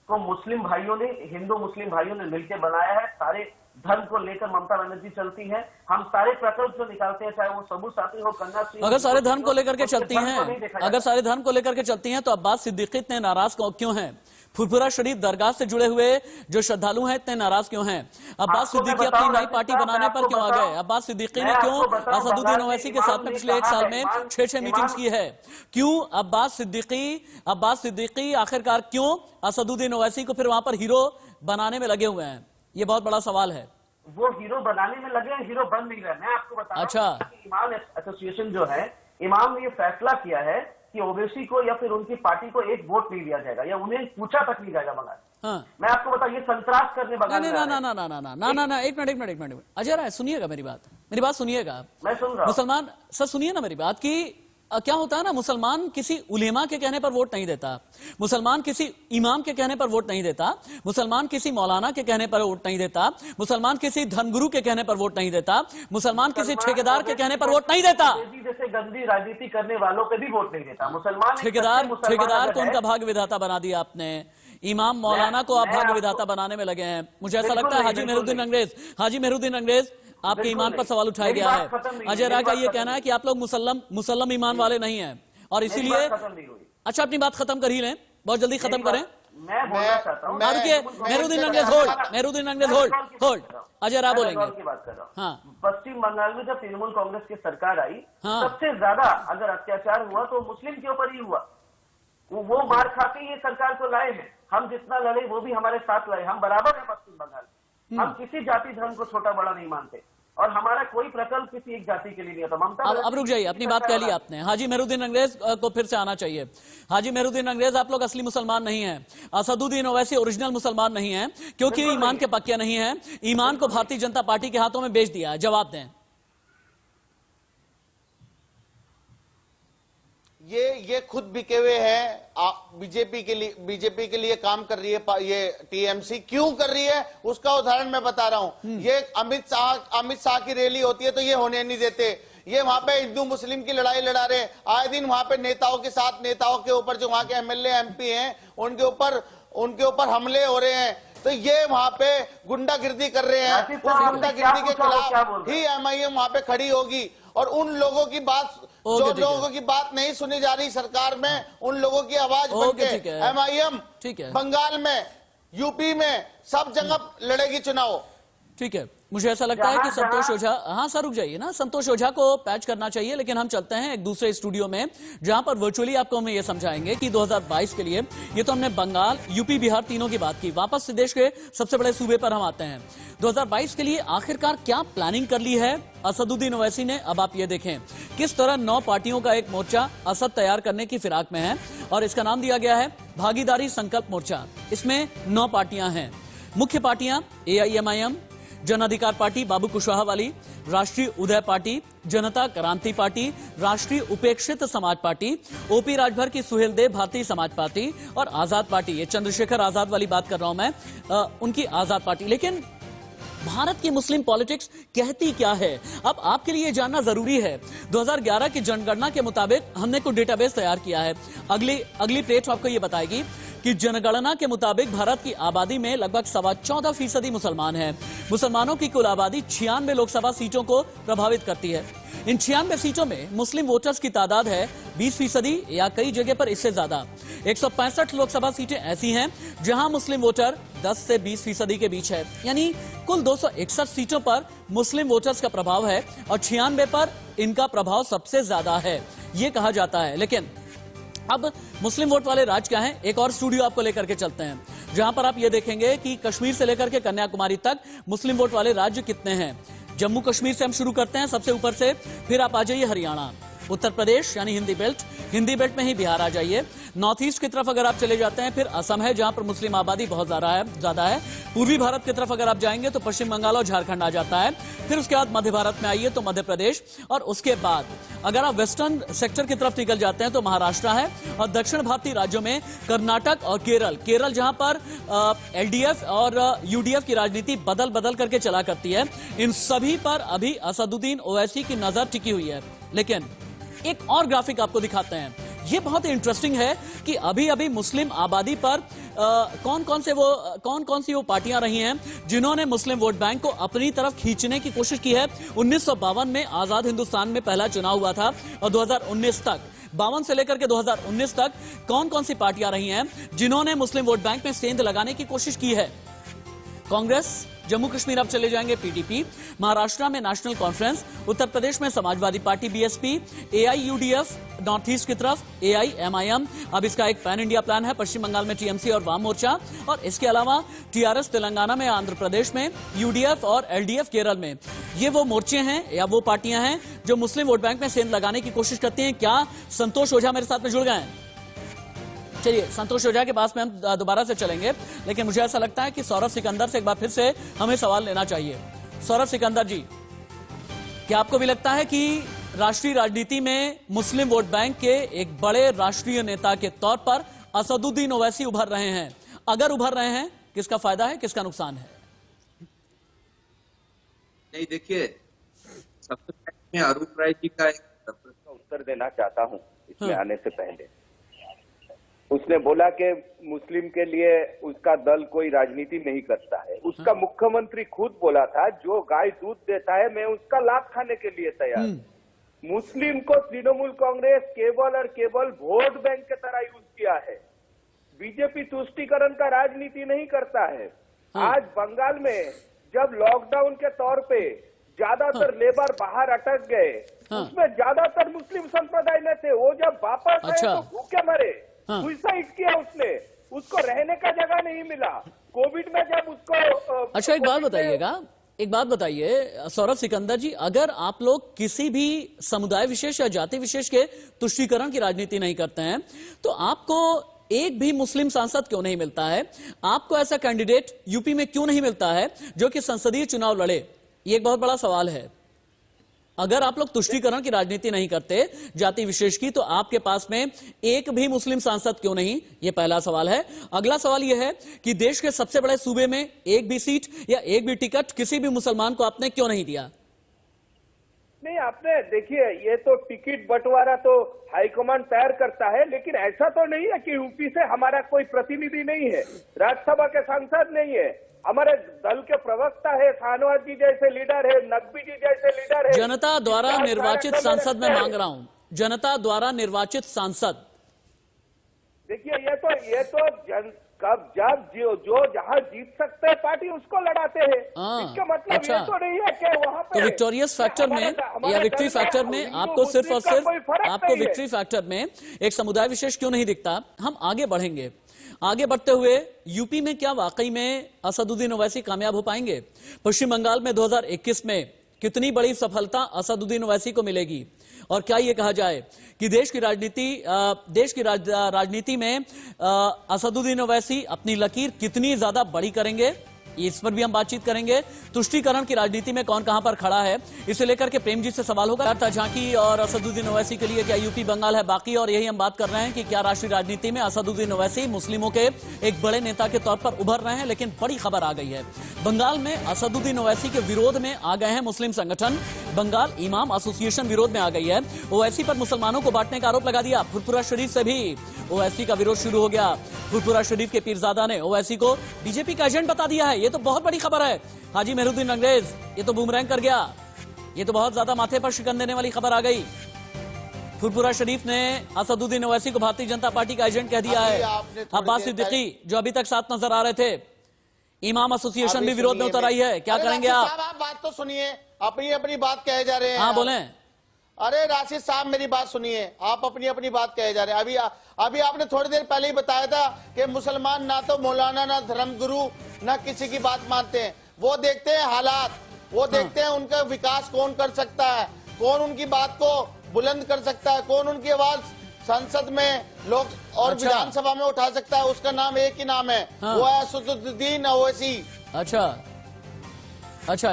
को मुस्लिम भाइयों ने, हिंदू मुस्लिम भाइयों ने मिलकर बनाया है। सारे धर्म को लेकर ममता बनर्जी चलती है। हम सारे प्रकल्प जो निकालते हैं, चाहे वो सबू साथी हो, कन्या सिंह, अगर सारे धर्म को लेकर के चलती हैं, अगर सारे धर्म को लेकर के चलती हैं तो अब्बास सिद्दीकी इतने नाराज क्यों हैं? फुरफुरा शरीफ दरगाह से जुड़े हुए जो श्रद्धालु हैं इतने नाराज क्यों हैं? अब्बास सिद्दीकी अपनी नई पार्टी बनाने पर क्यों आ गए? अब्बास सिद्दीकी ने क्यों असदुद्दीन ओवैसी के साथ में पिछले 1 साल में 6 मीटिंग्स की है? क्यों अब्बास सिद्दीकी आखिरकार क्यों असदुद्दीन ओवैसी को फिर वहां पर हीरो बनाने में लगे हुए हैं? ये बहुत बड़ा सवाल है। वो हीरो बनाने में लगे हैं, हीरो बन नहीं रहे। मैं आपको बता रहा हूं, अच्छा, इमाम एसोसिएशन जो है, इमाम ने ये फैसला किया है कि ओवैसी को या फिर उनकी पार्टी को एक वोट नहीं दिया जाएगा, या उन्हें पूछा तक नहीं जाएगा बंगाल। मैं आपको बता, ये संतरास करने बंगाल में ना, एक मिनट अजय राय, सुनिएगा मेरी बात सुनिएगा। मैं सुन रहा हूं। मुसलमान सर, सुनिए ना मेरी बात की क्या होता है ना, मुसलमान किसी उलेमा के कहने पर वोट नहीं देता, मुसलमान किसी इमाम के कहने पर वोट नहीं देता, मुसलमान किसी मौलाना के कहने पर वोट नहीं देता, मुसलमान किसी धर्मगुरु के कहने पर वोट नहीं देता, मुसलमान किसी ठेकेदार के कहने पर वोट नहीं देता। जैसे गंदी राजनीति करने वालों पे भी वोट नहीं देता मुसलमान। ठेकेदार को उनका भाग्य विधाता बना दिया आपने, इमाम मौलाना को आप भाग्य विधाता बनाने में लगे हैं। मुझे ऐसा लगता है हाजी मेहरुद्दीन अंग्रेज आपके ईमान पर सवाल उठाया गया है। अजय राय का ये कहना है कि आप लोग मुसल्लम ईमान वाले नहीं हैं और इसीलिए। अच्छा, अपनी बात खत्म कर ही लें, बहुत जल्दी खत्म करें। मैं बोलना चाहता हूँ, मेहरुद्दीन अंग्रेज होल्ड अजय राव बोलेंगे। की बात कर रहा हूँ। हाँ। पश्चिम बंगाल में जब तृणमूल कांग्रेस की सरकार आई, हाँ। सबसे ज्यादा अगर अत्याचार हुआ तो मुस्लिम के ऊपर ही हुआ। वो मार खा के ये सरकार को लाए हैं। हम जितना लड़े वो भी हमारे साथ लड़े। हम बराबर है पश्चिम बंगाल में। हम किसी जाति धर्म को छोटा बड़ा नहीं मानते और हमारा कोई प्रकल्प किसी एक जाति के लिए नहीं होता। अब रुक जाइए, अपनी बात कह ली आपने। हाजी मेहरुद्दीन अंग्रेज को फिर से आना चाहिए। हाजी मेहरुद्दीन अंग्रेज, आप लोग असली मुसलमान नहीं हैं। असदुद्दीन ओवैसी ओरिजिनल मुसलमान नहीं हैं, क्योंकि ईमान के पक्के नहीं हैं। ईमान को भारतीय जनता पार्टी के हाथों में बेच दिया है। जवाब दें। ये खुद बिके हुए हैं। बीजेपी के लिए काम कर रही है ये टीएमसी। क्यों कर रही है उसका उदाहरण मैं बता रहा हूं। ये अमित शाह की रैली होती है तो ये होने नहीं देते। ये वहां पे हिंदू मुस्लिम की लड़ाई लड़ा रहे। आए दिन वहां पे नेताओं के ऊपर जो वहां के एमएलए एमपी हैं उनके ऊपर हमले हो रहे हैं। तो ये वहां पे गुंडागिर्दी कर रहे हैं। उस गुंडागिर्दी के खिलाफ ही एमआईएम वहां पे खड़ी होगी। और उन लोगों की बात जो लोगों की बात नहीं सुनी जा रही सरकार में, उन लोगों की आवाज बनके एमआईएम बंगाल में, यूपी में, सब जगह लड़ेगी चुनाव। ठीक है, मुझे ऐसा लगता है कि संतोष ओझा, हाँ सर रुक जाइए ना, संतोष ओझा को पैच करना चाहिए। लेकिन हम चलते हैं एक दूसरे स्टूडियो में, जहां पर वर्चुअली आपको हम ये समझाएंगे कि 2022 के लिए, ये तो हमने बंगाल, यूपी, बिहार तीनों की बात की। वापस से देश के सबसे बड़े सूबे पर हम आते हैं। 2022 के लिए आखिरकार क्या प्लानिंग कर ली है असदुद्दीन ओवैसी ने? अब आप ये देखें किस तरह 9 पार्टियों का एक मोर्चा असद तैयार करने की फिराक में है, और इसका नाम दिया गया है भागीदारी संकल्प मोर्चा। इसमें 9 पार्टियां हैं। मुख्य पार्टियां AIMIM, जन अधिकार पार्टी बाबू कुशवाहा वाली, राष्ट्रीय उदय पार्टी, जनता क्रांति पार्टी, राष्ट्रीय उपेक्षित समाज पार्टी, OP राजभर की सुहेल देव भारतीय समाज पार्टी और आजाद पार्टी। ये चंद्रशेखर आजाद वाली बात कर रहा हूं मैं, उनकी आजाद पार्टी। लेकिन भारत की मुस्लिम पॉलिटिक्स कहती क्या है? अब आपके लिए जानना जरूरी है। 2011 की जनगणना के मुताबिक हमने कुछ डेटाबेस तैयार किया है। अगली पेज आपको यह बताएगी कि जनगणना के मुताबिक भारत की आबादी में लगभग 14.25% मुसलमान हैं। मुसलमानों की कुल आबादी 96 लोकसभा सीटों को प्रभावित करती है। इन 96 सीटों में मुस्लिम वोटर्स की तादाद है 20% या कई जगह पर इससे ज्यादा। 165 लोकसभा सीटें ऐसी हैं जहां मुस्लिम वोटर 10 से 20% के बीच है। यानी कुल 261 सीटों पर मुस्लिम वोटर्स का प्रभाव है और 96 पर इनका प्रभाव सबसे ज्यादा है, ये कहा जाता है। लेकिन अब मुस्लिम वोट वाले राज्य क्या हैं? एक और स्टूडियो आपको लेकर के चलते हैं, जहां पर आप ये देखेंगे कि कश्मीर से लेकर के कन्याकुमारी तक मुस्लिम वोट वाले राज्य कितने हैं। जम्मू कश्मीर से हम शुरू करते हैं सबसे ऊपर से, फिर आप आ जाइए हरियाणा, उत्तर प्रदेश यानी हिंदी बेल्ट में ही बिहार आ जाइए। नॉर्थ ईस्ट की तरफ अगर आप चले जाते हैं, फिर असम है जहां पर मुस्लिम आबादी बहुत ज्यादा है। पूर्वी भारत की तरफ अगर आप जाएंगे तो पश्चिम बंगाल और झारखंड आ जाता है। फिर उसके बाद मध्य भारत में आइए तो मध्य प्रदेश, और उसके बाद अगर आप वेस्टर्न सेक्टर की तरफ निकल जाते हैं तो महाराष्ट्र है, और दक्षिण भारतीय राज्यों में कर्नाटक और केरल जहां पर LDF और UDF की राजनीति बदल करके चला करती है। इन सभी पर अभी असदुद्दीन ओवैसी की नजर टिकी हुई है। लेकिन एक और ग्राफिक आपको दिखाते हैं, ये बहुत ही इंटरेस्टिंग है कि अभी मुस्लिम आबादी पर कौन कौन सी वो पार्टियां रही हैं जिन्होंने मुस्लिम वोट बैंक को अपनी तरफ खींचने की कोशिश की है। 1952 में आजाद हिंदुस्तान में पहला चुनाव हुआ था, और 2019 तक, 52 से लेकर के 2019 तक कौन सी पार्टियां रही हैं जिन्होंने मुस्लिम वोट बैंक में सेंध लगाने की कोशिश की है? कांग्रेस, जम्मू कश्मीर अब चले जाएंगे PDP, महाराष्ट्र में नेशनल कॉन्फ्रेंस, उत्तर प्रदेश में Samajwadi party BSP, AIUDF, north east की तरफ AIMIM, अब इसका एक पैन इंडिया प्लान है, पश्चिम बंगाल में TMC और वाम मोर्चा, और इसके अलावा TRS तेलंगाना में, आंध्र प्रदेश में, UDF और LDF केरल में। ये वो मोर्चे हैं या वो पार्टियां हैं जो मुस्लिम वोट बैंक में सेंध लगाने की कोशिश करती हैं। क्या संतोष ओझा मेरे साथ में जुड़ गए हैं? चलिए संतोष ओझा के पास में हम दोबारा से चलेंगे, लेकिन मुझे ऐसा लगता है कि सौरभ सिकंदर से एक बार फिर से हमें सवाल लेना चाहिए। सौरभ सिकंदर जी, क्या आपको भी लगता है कि राष्ट्रीय राजनीति में मुस्लिम वोट बैंक के एक बड़े राष्ट्रीय नेता के तौर पर असदुद्दीन ओवैसी उभर रहे हैं? अगर उभर रहे हैं, किसका फायदा है, किसका नुकसान है? नहीं, देखिए, सबसे पहले मैं अरूप राय जी का एक उत्तर देना चाहता हूँ इसमें आने से पहले। उसने बोला कि मुस्लिम के लिए उसका दल कोई राजनीति नहीं करता है। उसका मुख्यमंत्री खुद बोला था, जो गाय दूध देता है मैं उसका लाभ खाने के लिए तैयार। मुस्लिम को तृणमूल कांग्रेस केवल और केवल वोट बैंक की तरह यूज किया है। बीजेपी तुष्टीकरण का राजनीति नहीं करता है। आज बंगाल में जब लॉकडाउन के तौर पे ज्यादातर लेबर बाहर अटक गए, उसमें ज्यादातर मुस्लिम संप्रदाय में थे। वो जब वापस आए तो भूखे मरे, सुसाइड किया उसने, उसको रहने का जगह नहीं मिला। कोविड में जब उसको अच्छा एक बात बताइए सौरभ सिकंदर जी, अगर आप लोग किसी भी समुदाय विशेष या जाति विशेष के तुष्टीकरण की राजनीति नहीं करते हैं तो आपको एक भी मुस्लिम सांसद क्यों नहीं मिलता है? आपको ऐसा कैंडिडेट यूपी में क्यों नहीं मिलता है जो कि संसदीय चुनाव लड़े? ये एक बहुत बड़ा सवाल है। अगर आप लोग तुष्टीकरण की राजनीति नहीं करते जाति विशेष की, तो आपके पास में एक भी मुस्लिम सांसद क्यों नहीं? ये पहला सवाल है। अगला सवाल यह है कि देश के सबसे बड़े सूबे में एक भी सीट या एक भी टिकट किसी भी मुसलमान को आपने क्यों नहीं दिया? नहीं, आपने देखिए, ये तो टिकट बंटवारा तो हाईकमान तैयार करता है, लेकिन ऐसा तो नहीं है कि यूपी से हमारा कोई प्रतिनिधि नहीं है, राज्यसभा के सांसद नहीं है, हमारे दल के प्रवक्ता है, शाहनवाज जी जैसे लीडर है, नकवी जी जैसे लीडर है। जनता द्वारा निर्वाचित सांसद मैं मांग रहा हूं, जनता द्वारा निर्वाचित सांसद। देखिए, ये तो कब जब जो जहां जीत सकते हैं पार्टी उसको लड़ाते हैं। इसका मतलब अच्छा। ये तो नहीं है कि वहां पे तो विक्टोरियस फैक्टर में या विक्ट्री फैक्टर में आपको सिर्फ और सिर्फ आपको विक्ट्री फैक्टर में एक समुदाय विशेष क्यों नहीं दिखता? हम आगे बढ़ेंगे। आगे बढ़ते हुए यूपी में क्या वाकई में असदुद्दीन ओवैसी कामयाब हो पाएंगे? पश्चिम बंगाल में 2021 में कितनी बड़ी सफलता असदुद्दीन ओवैसी को मिलेगी? और क्या ये कहा जाए कि देश की राजनीति में असदुद्दीन ओवैसी अपनी लकीर कितनी ज्यादा बड़ी करेंगे? इस पर भी हम बातचीत करेंगे। तुष्टीकरण की राजनीति में कौन कहां पर खड़ा है, इसे लेकर के प्रेम जी से सवाल होगा। झांकी और असदुद्दीन ओवैसी के लिए क्या यूपी बंगाल है बाकी? और यही हम बात कर रहे हैं कि क्या राष्ट्रीय राजनीति में असदुद्दीन ओवैसी मुस्लिमों के एक बड़े नेता के तौर पर उभर रहे हैं। लेकिन बड़ी खबर आ गई है, बंगाल में असदुद्दीन ओवैसी के विरोध में आ गए हैं मुस्लिम संगठन। बंगाल इमाम एसोसिएशन विरोध में आ गई है। ओवैसी पर मुसलमानों को बांटने का आरोप लगा दिया। फुरपुरा शरीफ से भी ओवैसी का विरोध शुरू हो गया। फुरपुरा शरीफ के पीरजादा ने ओवैसी को बीजेपी का एजेंट बता दिया है। ये तो बहुत बड़ी खबर है। हाजी मेहरुद्दीन अंग्रेज, ये तो बूमरैंग कर गया। ये तो बहुत ज्यादा माथे पर शिकन देने वाली खबर आ गई। फुरपुरा शरीफ ने असदुद्दीन ओवैसी को भारतीय जनता पार्टी का एजेंट कह दिया है। अब्बास सिद्दीकी जो अभी तक साथ नजर आ रहे थे, इमाम एसोसिएशन भी विरोध में उतर आई है। क्या करेंगे आप? बात तो सुनिए, अपनी अपनी बात कहे जा रहे हैं। हाँ बोले। अरे राशिद साहब, मेरी बात सुनिए, आप अपनी अपनी बात कहे जा रहे हैं। अभी आपने थोड़ी देर पहले ही बताया था कि मुसलमान ना तो मौलाना, ना धर्मगुरु, ना किसी की बात मानते हैं। वो देखते हैं हालात, वो देखते हैं उनका विकास कौन कर सकता है, कौन उनकी बात को बुलंद कर सकता है, कौन उनकी आवाज संसद में, लोक और विधानसभा में उठा सकता है। उसका नाम एक ही नाम है, वो है असदुद्दीन ओवैसी। अच्छा,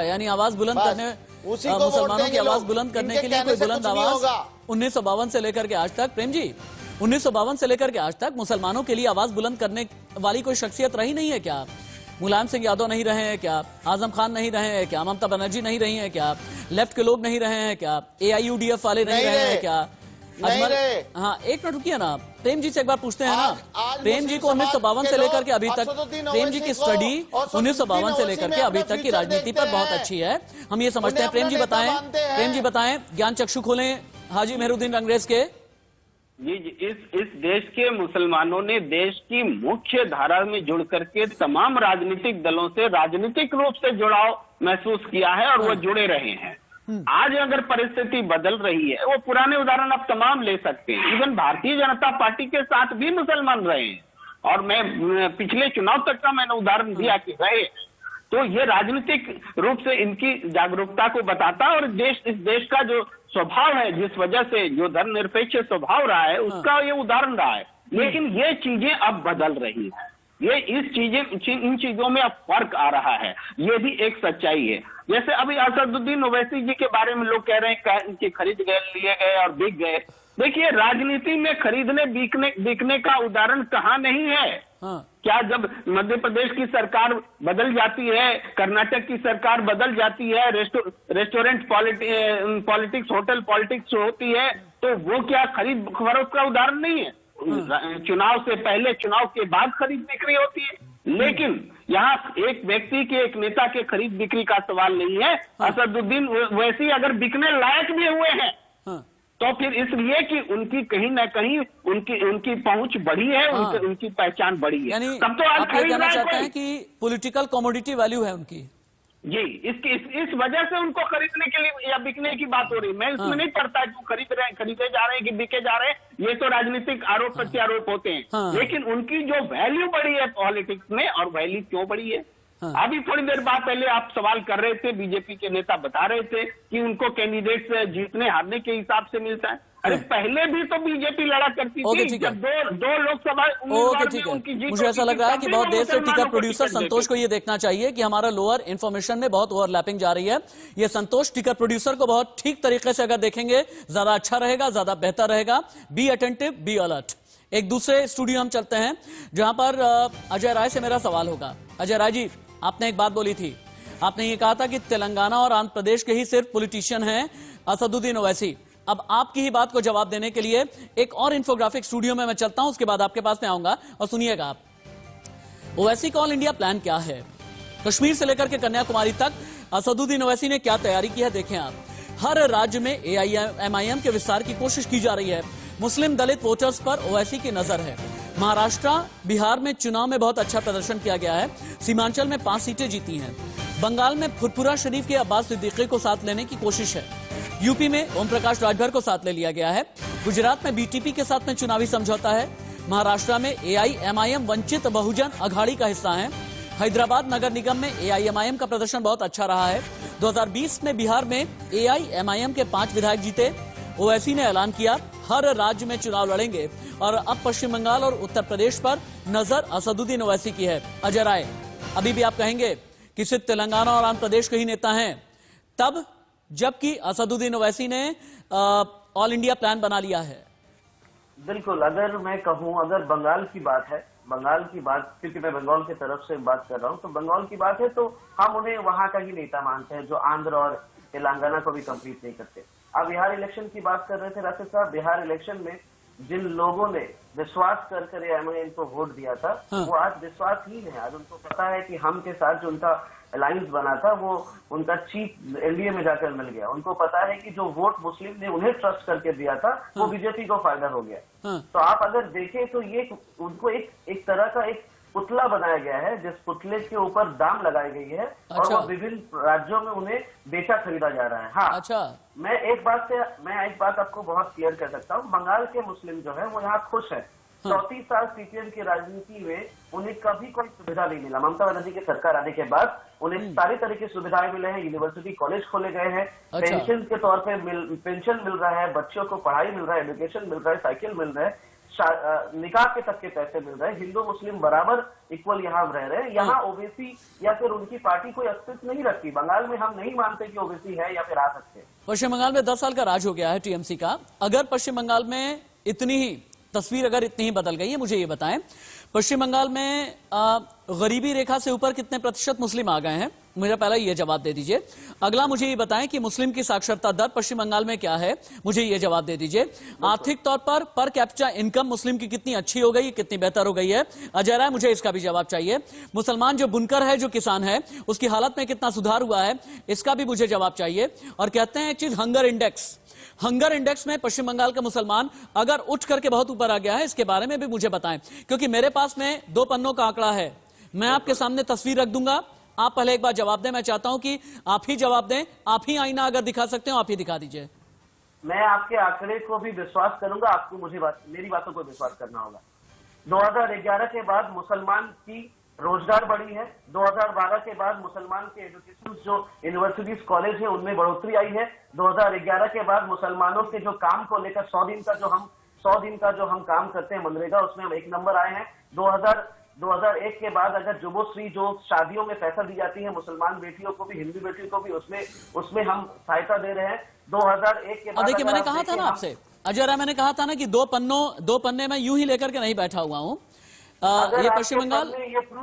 यानी आवाज बुलंद करने, मुसलमानों की आवाज बुलंद करने के लिए कोई बुलंद आवाज 1952 से लेकर के आज तक, प्रेम जी 1952 से लेकर के आज तक मुसलमानों के लिए आवाज बुलंद करने वाली कोई शख्सियत रही नहीं है क्या? मुलायम सिंह यादव नहीं रहे हैं क्या? आजम खान नहीं रहे हैं क्या? ममता बनर्जी नहीं रही हैं क्या? लेफ्ट के लोग नहीं रहे हैं क्या? AIUDF वाले नहीं रहे हैं क्या? हाँ, एक मिनट रुकिए ना, प्रेम जी से एक बार पूछते हैं ना। प्रेम जी को 1952 से लेकर के अभी तक, प्रेम जी की स्टडी 1952 से लेकर के अभी तक की राजनीति पर बहुत अच्छी है, हम ये समझते हैं। प्रेम जी बताएं, ज्ञान चक्षु खोलें हाजी मेहरुद्दीन अंग्रेज के। जी, इस देश के मुसलमानों ने देश की मुख्य धारा में जुड़ करके तमाम राजनीतिक दलों से राजनीतिक रूप से जुड़ाव महसूस किया है और वो जुड़े रहे हैं। आज अगर परिस्थिति बदल रही है, वो पुराने उदाहरण आप तमाम ले सकते हैं। इवन भारतीय जनता पार्टी के साथ भी मुसलमान रहे हैं, और मैं पिछले चुनाव तक का मैंने उदाहरण दिया कि रहे। तो ये राजनीतिक रूप से इनकी जागरूकता को बताता है, और इस देश का जो स्वभाव है, जिस वजह से जो धर्मनिरपेक्ष स्वभाव रहा है, उसका ये उदाहरण रहा है। लेकिन ये चीजें अब बदल रही है, इन चीजों में अब फर्क आ रहा है, ये भी एक सच्चाई है। जैसे अभी असदुद्दीन ओवैसी जी के बारे में लोग कह रहे हैं कि खरीद गए, लिए गए और बिक गए। देखिए, राजनीति में खरीदने बिकने का उदाहरण कहाँ नहीं है। क्या जब मध्य प्रदेश की सरकार बदल जाती है, कर्नाटक की सरकार बदल जाती है, रेस्टोरेंट पॉलिटिक्स, होटल पॉलिटिक्स होती है, तो वो क्या खरीद फरोख्त का उदाहरण नहीं है? चुनाव से पहले, चुनाव के बाद खरीद बिक्री होती है। लेकिन यहाँ एक व्यक्ति के, एक नेता के खरीद बिक्री का सवाल नहीं है। असदुद्दीन ओवैसी अगर बिकने लायक भी हुए हैं तो फिर इसलिए कि उनकी कहीं ना कहीं उनकी पहुंच बढ़ी है, उनकी पहचान बढ़ी है। यानी तब तो आज आप ये खरीद कहना रहा है चाहते कोई। हैं कि पॉलिटिकल कमोडिटी वैल्यू है उनकी। जी, इस वजह से उनको खरीदने के लिए या बिकने की बात हो रही है। मैं इसमें नहीं पड़ता कि खरीदे जा रहे हैं कि बिके जा रहे हैं, ये तो राजनीतिक आरोप प्रत्यारोप होते हैं। लेकिन उनकी जो वैल्यू बढ़ी है पॉलिटिक्स में, और वैल्यू क्यों बढ़ी है? अभी थोड़ी देर बाद पहले आप सवाल कर रहे थे, बीजेपी के नेता बता रहे थे कि उनको कैंडिडेट जीतने हारने के हिसाब से मिलता है। अरे पहले भी तो बीजेपी लड़ा करती थी, जब दो लोकसभा उम्मीदवार में उनकी जीत। मुझे ऐसा लग रहा है कि बहुत देर से टिकट प्रोड्यूसर संतोष को ये देखना चाहिए कि हमारा लोअर इन्फॉर्मेशन में बहुत ओवरलैपिंग जा रही है। ये संतोष टिकट प्रोड्यूसर को बहुत ठीक तरीके से अगर देखेंगे ज्यादा अच्छा रहेगा, ज्यादा बेहतर रहेगा। Be attentive, be alert. एक दूसरे स्टूडियो हम चलते हैं जहां पर अजय राय से मेरा सवाल होगा। अजय राय जी, आपने एक बात बोली थी, आपने ये कहा था कि तेलंगाना और आंध्र प्रदेश के ही सिर्फ पॉलिटिशियन हैं असदुद्दीन ओवैसी। अब आपकी ही बात को जवाब देने के लिए एक और इंफोग्राफिक स्टूडियो में मैं चलता हूं, उसके बाद आपके पास में आऊंगा। और सुनिएगा आप, ओवैसी का ऑल इंडिया प्लान क्या है, कश्मीर से लेकर के कन्याकुमारी तक असदुद्दीन ओवैसी ने क्या तैयारी की है, देखें आप। हर राज्य में AIMIM के विस्तार की कोशिश की जा रही है। मुस्लिम दलित वोटर्स पर ओवैसी की नजर है। महाराष्ट्र, बिहार में चुनाव में बहुत अच्छा प्रदर्शन किया गया है। सीमांचल में 5 सीटें जीती हैं। बंगाल में फुरपुरा शरीफ के अब्बास सिद्दीकी को साथ लेने की कोशिश है। यूपी में ओम प्रकाश राजभर को साथ ले लिया गया है। गुजरात में BTP के साथ में चुनावी समझौता है। महाराष्ट्र में AIMIM वंचित बहुजन अघाड़ी का हिस्सा है। हैदराबाद नगर निगम में AIMIM का प्रदर्शन बहुत अच्छा रहा है। 2020 में बिहार में AIMIM के 5 विधायक जीते। ओवैसी ने ऐलान किया हर राज्य में चुनाव लड़ेंगे और अब पश्चिम बंगाल और उत्तर प्रदेश पर नजर असदुद्दीन ओवैसी की है। अजय राय, अभी भी आप कहेंगे कि सिर्फ तेलंगाना और आंध्र प्रदेश के ही नेता हैं, तब जबकि असदुद्दीन ओवैसी ने ऑल इंडिया प्लान बना लिया है? बिल्कुल, अगर मैं कहूं, अगर बंगाल की बात है, बंगाल की बात, क्योंकि मैं बंगाल की तरफ से बात कर रहा हूं, तो बंगाल की बात है तो हम उन्हें वहां का ही नेता मानते हैं जो आंध्र और तेलंगाना को भी कंप्लीट नहीं करते। अब बिहार इलेक्शन की बात कर रहे थे राशिद साहब। बिहार इलेक्शन में जिन लोगों ने विश्वास कर AIMIM को वोट दिया था, वो आज विश्वासहीन है। आज उनको पता है कि हम के साथ जो उनका अलायंस बना था वो उनका चीफ एनडीए में जाकर मिल गया। उनको पता है कि जो वोट मुस्लिम ने उन्हें ट्रस्ट करके दिया था वो बीजेपी को फायदा हो गया। तो आप अगर देखें तो ये उनको एक तरह का एक पुतला बनाया गया है, जिस पुतले के ऊपर दाम लगाई गई है। अच्छा। और वो विभिन्न राज्यों में उन्हें बेचा खरीदा जा रहा है। हाँ, अच्छा। मैं एक बात आपको बहुत क्लियर कर सकता हूँ। बंगाल के मुस्लिम जो है वो यहाँ खुश है। 34 साल सीपीएम की राजनीति में उन्हें कभी कोई सुविधा नहीं मिला। ममता बनर्जी की सरकार आने के बाद उन्हें सारी तरह की सुविधाएं मिले हैं। यूनिवर्सिटी कॉलेज खोले गए हैं। अच्छा। पेंशन के तौर पे पेंशन मिल रहा है, बच्चों को पढ़ाई मिल रहा है, एजुकेशन मिल रहा है, साइकिल मिल रहा है, निकाह के तक के पैसे मिल रहे हैं। हिंदू मुस्लिम बराबर इक्वल यहाँ रह रहे हैं। यहाँ ओबीसी या फिर उनकी पार्टी कोई अस्तित्व नहीं रखती। बंगाल में हम नहीं मानते कि ओबीसी है या फिर आ सकते हैं। पश्चिम बंगाल में 10 साल का राज हो गया है टीएमसी का। अगर पश्चिम बंगाल में इतनी ही तस्वीर अगर इतनी ही बदल गई है, मुझे ये बताएं, पश्चिम बंगाल में गरीबी रेखा से ऊपर कितने प्रतिशत मुस्लिम आ गए हैं? मेरा पहला ये जवाब दे दीजिए। अगला मुझे ये बताएं कि मुस्लिम की साक्षरता दर पश्चिम बंगाल में क्या है? मुझे ये जवाब दे दीजिए। आर्थिक तौर पर कैपिटा इनकम मुस्लिम की कितनी अच्छी हो गई, कितनी बेहतर हो गई है? अजय राय, मुझे इसका भी जवाब चाहिए। मुसलमान जो बुनकर है, जो किसान है, उसकी हालत में कितना सुधार हुआ है, इसका भी मुझे जवाब चाहिए। और कहते हैं एक चीज, हंगर इंडेक्स में पश्चिम बंगाल का मुसलमान अगर उठ करके बहुत ऊपर आ गया है, इसके बारे में भी मुझे बताएं, क्योंकि मेरे पास में 2 पन्नों का आंकड़ा है। मैं आपके सामने तस्वीर रख दूंगा, आप पहले एक बार जवाब दें। मैं चाहता हूं कि आप ही जवाब दें। आप ही आईना अगर दिखा सकते हो, आप ही दिखा दीजिए। मैं आपके आंकड़े को भी विश्वास करूंगा, आपको मेरी बातों को विश्वास करना होगा। 2011 के बाद मुसलमान की रोजगार बढ़ी है। 2012 के बाद मुसलमान के एजुकेशन जो यूनिवर्सिटीज कॉलेज है उनमें बढ़ोतरी आई है। 2011 के बाद मुसलमानों के जो काम को लेकर 100 दिन का जो हम काम करते हैं मनरेगा, उसमें हम 1 नंबर आए हैं। 2001 के बाद अगर जुबोश्री जो शादियों में पैसा दी जाती है मुसलमान बेटियों को भी, हिंदू बेटियों को भी, उसमें हम सहायता दे रहे हैं। 2001 के बाद देखिए, मैंने कहा था ना आपसे अजय राय, मैंने कहा था ना कि 2 पन्ने में यूं ही लेकर के नहीं बैठा हुआ हूं। ये पश्चिम बंगाल,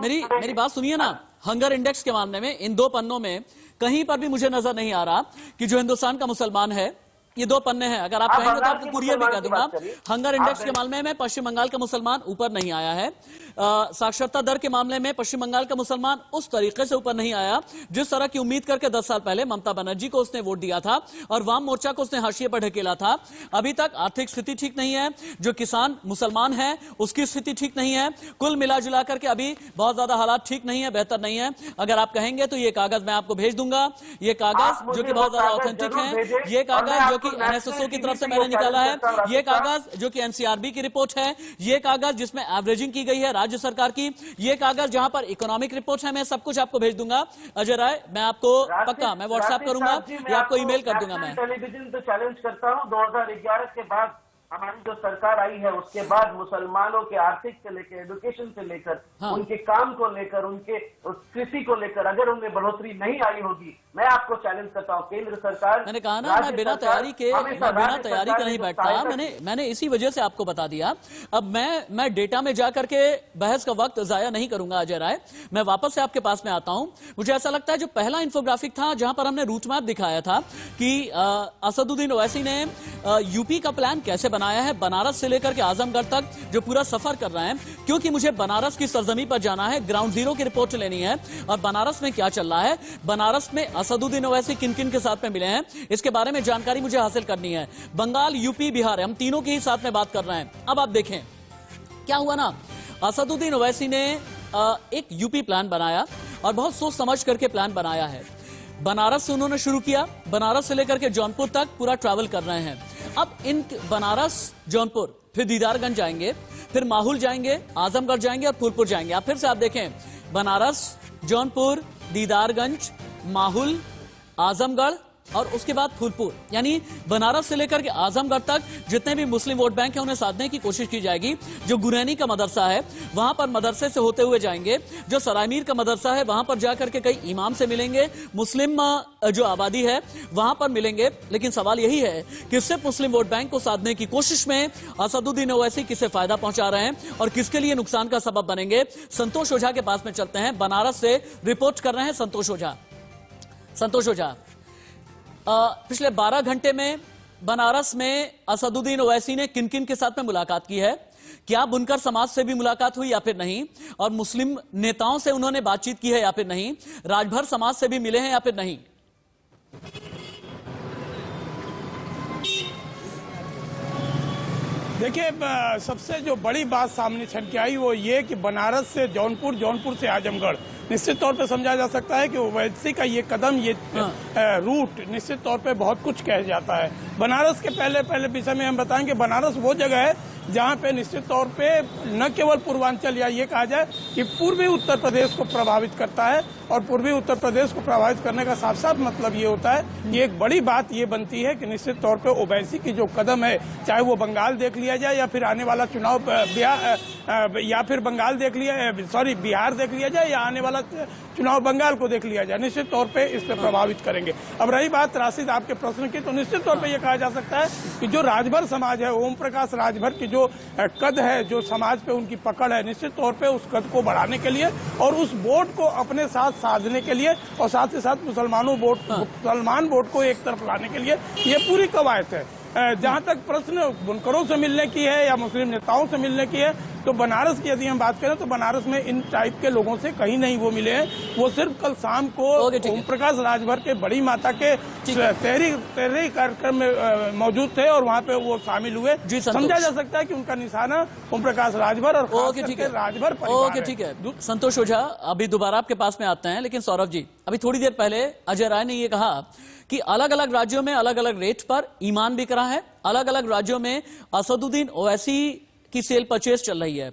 मेरी बात सुनिए ना। हंगर इंडेक्स के मामले में इन 2 पन्नों में कहीं पर भी मुझे नजर नहीं आ रहा कि जो हिंदुस्तान का मुसलमान है ये 2 पन्ने हैं, अगर आप आप कहेंगे तो बंगाल आपको के कुरियर भी मुसलमान कह की दूंगा। बात करिए। हंगर इंडेक्स आप के मामले में पश्चिम बंगाल का मुसलमान ऊपर नहीं आया है। साक्षरता दर के मामले में पश्चिम बंगाल का मुसलमान उस तरीके से ऊपर नहीं आया जिस तरह की उम्मीद करके 10 साल पहले ममता बनर्जी को उसने वोट दिया था और वाम मोर्चा को उसने हाशिए पर ढकेला था। अभी तक आर्थिक स्थिति ठीक नहीं है, जो किसान मुसलमान है उसकी स्थिति ठीक नहीं है। कुल मिला जुला करके अभी बहुत ज्यादा हालात ठीक नहीं है, बेहतर नहीं है। अगर आप कहेंगे तो ये कागज मैं आपको भेज दूंगा, ये कागज जो कि बहुत ज्यादा ऑथेंटिक है, ये कागज जो कि एनएसएसओ की तरफ से मैंने निकाला है, ये कागज जो कि एनसीआरबी की रिपोर्ट है, ये कागज जिसमें एवरेजिंग की गई है राज्य सरकार की, ये कागज जहां पर इकोनॉमिक रिपोर्ट है, मैं सब कुछ आपको भेज दूंगा। अजय राय, मैं आपको पक्का मैं व्हाट्सएप करूंगा या आपको ईमेल कर दूंगा। मैं टेलीविजन पे चैलेंज करता हूँ, 2011 के बाद हमारी जो सरकार आई है उसके बाद मुसलमानों के आर्थिक से लेकर एजुकेशन से लेकर उनके काम को लेकर उनके कृषि को लेकर अगर उनमें बढ़ोतरी नहीं आई होगी, मैं आपको चैलेंज करता हूँ केंद्र सरकार। मैंने कहा ना मैं बिना तैयारी के नहीं बैठता, मैंने इसी वजह से आपको बता दिया। अब मैं डेटा में जाकर के बहस का वक्त जाया नहीं करूंगा अजय राय, मैं वापस से आपके पास में आता हूं। मुझे ऐसा लगता है जो पहला इंफोग्राफिक था जहां पर हमने रूट मैप दिखाया था कि असदुद्दीन ओवैसी ने यूपी का प्लान कैसे बनाया है, बनारस से लेकर के आजमगढ़ तक जो पूरा सफर कर रहे हैं, क्योंकि मुझे बनारस की सरजमी पर जाना है, ग्राउंड जीरो की रिपोर्ट लेनी है और बनारस में क्या चल रहा है, बनारस में असदुद्दीन ओवैसी किन किन के साथ में मिले हैं, इसके बारे में जानकारी मुझे हासिल करनी है। बंगाल, यूपी, बिहार, हम तीनों की ही साथ में बात कर रहे हैं। अब आप देखें क्या हुआ ना, असदुद्दीन ओवैसी ने एक यूपी प्लान बनाया और बहुत सोच समझ करके प्लान बनाया है। बनारस से उन्होंने शुरू किया, बनारस से लेकर के जौनपुर तक पूरा ट्रैवल कर रहे हैं। अब इन बनारस, जौनपुर, फिर दीदारगंज जाएंगे, फिर माहुल जाएंगे, आजमगढ़ जाएंगे और फूलपुर जाएंगे। आप फिर से आप देखें, बनारस, जौनपुर, दीदारगंज, माहुल, आजमगढ़ और उसके बाद फूलपुर, यानी बनारस से लेकर के आजमगढ़ तक जितने भी मुस्लिम वोट बैंक हैं उन्हें साधने की कोशिश की जाएगी। जो गुरैनी का मदरसा है वहां पर मदरसे से होते हुए जाएंगे, जो सरायमीर का मदरसा है वहां पर जाकर के कई इमाम से मिलेंगे, मुस्लिम जो आबादी है वहां पर मिलेंगे। लेकिन सवाल यही है कि सिर्फ मुस्लिम वोट बैंक को साधने की कोशिश में असदुद्दीन ओवैसी किसे फायदा पहुंचा रहे हैं और किसके लिए नुकसान का सबब बनेंगे। संतोष ओझा के पास में चलते हैं, बनारस से रिपोर्ट कर रहे हैं संतोष ओझा। संतोष ओझा, पिछले 12 घंटे में बनारस में असदुद्दीन ओवैसी ने किन किन के साथ में मुलाकात की है, क्या बुनकर समाज से भी मुलाकात हुई या फिर नहीं, और मुस्लिम नेताओं से उन्होंने बातचीत की है या फिर नहीं, राजभर समाज से भी मिले हैं या फिर नहीं? देखिए, सबसे जो बड़ी बात सामने छन के आई वो ये कि बनारस से जौनपुर, जौनपुर से आजमगढ़, निश्चित तौर पे समझा जा सकता है कि ओवैसी का ये कदम, ये रूट निश्चित तौर पे बहुत कुछ कह जाता है। बनारस के पहले विषय में हम बताएंगे, बनारस वो जगह है जहाँ पे निश्चित तौर पे न केवल पूर्वांचल या ये कहा जाए कि पूर्वी उत्तर प्रदेश को प्रभावित करता है, और पूर्वी उत्तर प्रदेश को प्रभावित करने का साफ साफ मतलब ये होता है, ये एक बड़ी बात ये बनती है कि निश्चित तौर पे ओवैसी की जो कदम है, चाहे वो बंगाल देख लिया जाए या फिर आने वाला चुनाव या फिर बंगाल देख लिया, सॉरी बिहार देख लिया जाए या आने वाला चुनाव बंगाल को देख लिया जाए, निश्चित तौर पे इस पे प्रभावित करेंगे। अब रही बात राशिद आपके प्रश्न की, तो निश्चित तौर पे ये कहा जा सकता है कि जो राजभर समाज है, ओम प्रकाश राजभर की जो कद है, जो समाज पे उनकी पकड़ है, निश्चित तौर पे उस कद को बढ़ाने के लिए और उस वोट को अपने साथ साधने के लिए और साथ ही साथ मुसलमान वोट को एक तरफ लाने के लिए ये पूरी कवायद है। जहां तक प्रश्न बुनकरों से मिलने की है या मुस्लिम नेताओं से मिलने की है, तो बनारस की यदि हम बात करें तो बनारस में इन टाइप के लोगों से कहीं नहीं वो मिले हैं। वो सिर्फ कल शाम को ओम प्रकाश राजभर के बड़ी माता के तहरीक कार्यक्रम में मौजूद थे और वहाँ पे वो शामिल हुए। समझा जा सकता है कि उनका निशाना ओम प्रकाश राजभर और राजभर परिवार है। ठीक है, संतोष ओझा, अभी दोबारा आपके पास में आते हैं, लेकिन सौरभ जी, अभी थोड़ी देर पहले अजय राय ने ये कहा कि अलग अलग राज्यों में अलग अलग रेट पर ईमान बिक रहा है, अलग अलग राज्यों में असदुद्दीन ओवैसी की सेल परचेज चल रही है,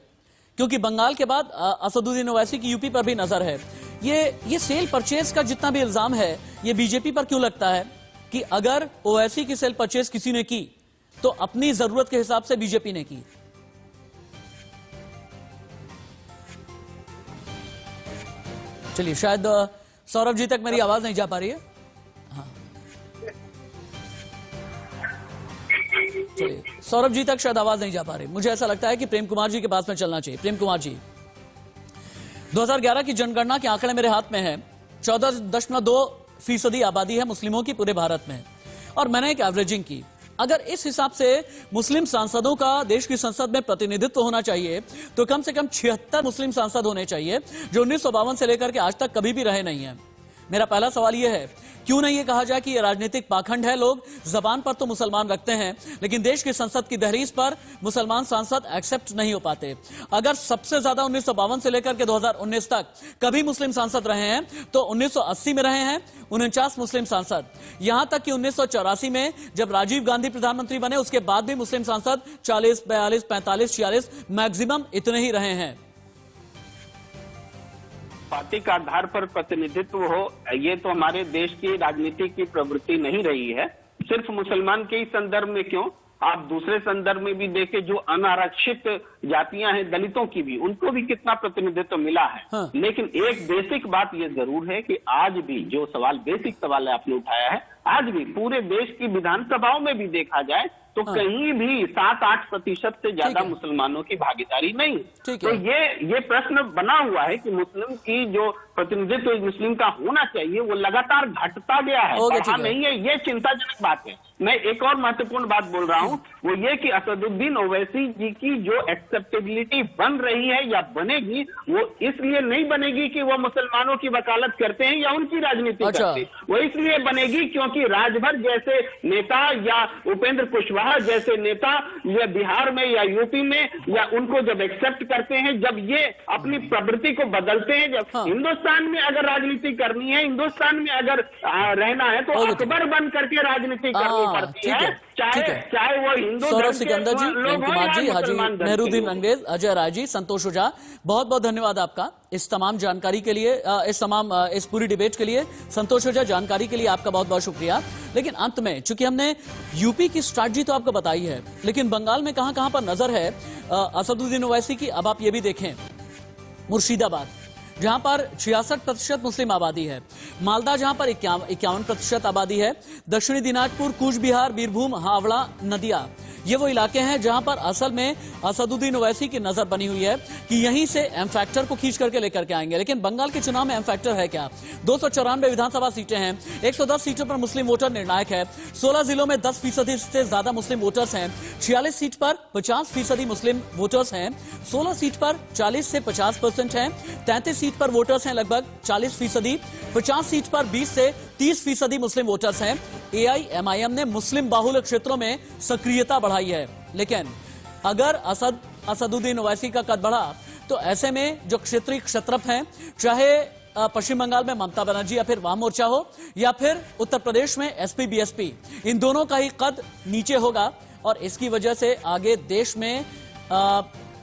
क्योंकि बंगाल के बाद असदुद्दीन ओवैसी की यूपी पर भी नजर है। ये सेल परचेज का जितना भी इल्जाम है, ये बीजेपी पर क्यों लगता है कि अगर ओवैसी की सेल परचेज किसी ने की तो अपनी जरूरत के हिसाब से बीजेपी ने की? चलिए, शायद सौरभ जी तक मेरी आवाज नहीं जा पा रही है। चलिए, सौरभ जी तक शायद आवाज नहीं जा पा रही। मुझे ऐसा लगता है कि प्रेम कुमार जी के पास में चलना चाहिए। प्रेम कुमार जी, 2011 की जनगणना के आंकड़े मेरे हाथ में है, 14.2% आबादी है मुस्लिमों की पूरे भारत में, और मैंने एक एवरेजिंग की। अगर इस हिसाब से मुस्लिम सांसदों का देश की संसद में प्रतिनिधित्व होना चाहिए तो कम से कम 76 मुस्लिम सांसद होने चाहिए, जो 1952 से लेकर के आज तक कभी भी रहे नहीं है। मेरा पहला सवाल यह है, क्यों नहीं ये कहा जाए कि ये राजनीतिक पाखंड है? लोग जबान पर तो मुसलमान रखते हैं, लेकिन देश की संसद की दहलीज पर मुसलमान सांसद एक्सेप्ट नहीं हो पाते। अगर सबसे ज्यादा 1952 से लेकर के 2019 तक कभी मुस्लिम सांसद रहे हैं तो 1980 में रहे हैं 49 मुस्लिम सांसद। यहां तक कि 1984 में जब राजीव गांधी प्रधानमंत्री बने उसके बाद भी मुस्लिम सांसद 40, 42, 45, 46 मैक्सिमम इतने ही रहे हैं। पार्टी के आधार पर प्रतिनिधित्व हो, ये तो हमारे देश की राजनीति की प्रवृत्ति नहीं रही है। सिर्फ मुसलमान के ही संदर्भ में क्यों, आप दूसरे संदर्भ में भी देखें, जो अनारक्षित जातियां हैं, दलितों की भी, उनको भी कितना प्रतिनिधित्व मिला है। हाँ। लेकिन एक बेसिक बात ये जरूर है कि आज भी जो सवाल, बेसिक सवाल आपने उठाया है, आज भी पूरे देश की विधानसभाओं में भी देखा जाए तो हाँ। कहीं भी 7-8% से ज्यादा मुसलमानों की भागीदारी नहीं। तो ये प्रश्न बना हुआ है कि मुस्लिम की जो प्रतिनिधित्व मुस्लिम का होना चाहिए वो लगातार घटता गया है, बढ़ा नहीं है। ये चिंताजनक बात है। मैं एक और महत्वपूर्ण बात बोल रहा हूं, वो ये कि असदुद्दीन ओवैसी जी की जो एक्सेप्टेबिलिटी बन रही है या बनेगी, वो इसलिए नहीं बनेगी कि वो मुसलमानों की वकालत करते हैं या उनकी राजनीति करते हैं। वो इसलिए बनेगी क्योंकि राजभर जैसे नेता या उपेंद्र कुशवाहा जैसे नेता या बिहार में या यूपी में या उनको जब एक्सेप्ट करते हैं, जब ये अपनी प्रवृत्ति को बदलते हैं, जब हिंदुस्तान में अगर राजनीति करनी है, हिंदुस्तान में अगर रहना है तो अकबर बन करके राजनीति करनी पड़ती है, चाहे वो हिंदू सौरभ सिकंदर जी, प्रेम कुमार जी, हाजी मेहरुद्दीन अंग्रेज, अजय राय जी, संतोष ओझा, बहुत बहुत धन्यवाद आपका इस तमाम जानकारी के लिए, इस पूरी डिबेट के लिए। संतोष ओझा, जानकारी के लिए आपका बहुत बहुत शुक्रिया। लेकिन अंत में चूंकि हमने यूपी की स्ट्रैटेजी तो आपको बताई है, लेकिन बंगाल में कहां कहां पर नजर है असदुद्दीन ओवैसी की, अब आप ये भी देखें। मुर्शिदाबाद जहां पर 66% मुस्लिम आबादी है, मालदा जहां पर 51% आबादी है, दक्षिणी दिनाजपुर, कूच बिहार, बीरभूम, हावड़ा, नदिया, ये वो इलाके हैं जहां पर असल में असदुद्दीन ओवैसी की नजर बनी हुई है कि यहीं से एम फैक्टर को खींच करके लेकर के आएंगे। लेकिन बंगाल के चुनाव में एम फैक्टर है क्या? 294 विधानसभा सीटें हैं, 110 सीटों पर मुस्लिम वोटर निर्णायक है, 16 जिलों में 10% से ज्यादा मुस्लिम वोटर्स हैं, 46 सीट पर 50% मुस्लिम वोटर्स हैं, 16 सीट पर 40 से 50% हैं, 33 सीट पर वोटर्स हैं लगभग 40%, 50 सीट पर 20 से 30% मुस्लिम वोटर्स हैं। AIMIM ने मुस्लिम बाहुल्य क्षेत्रों में सक्रियता बढ़ाई है, लेकिन अगर असदुद्दीन ओवैसी का कद बढ़ा तो ऐसे में जो क्षेत्रीय क्षत्रप हैं, चाहे पश्चिम बंगाल में ममता बनर्जी या फिर वाम मोर्चा हो या फिर उत्तर प्रदेश में SP BSP, इन दोनों का ही कद नीचे होगा और इसकी वजह से आगे देश में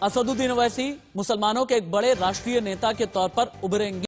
असदुद्दीन ओवैसी मुसलमानों के एक बड़े राष्ट्रीय नेता के तौर पर उभरेंगे।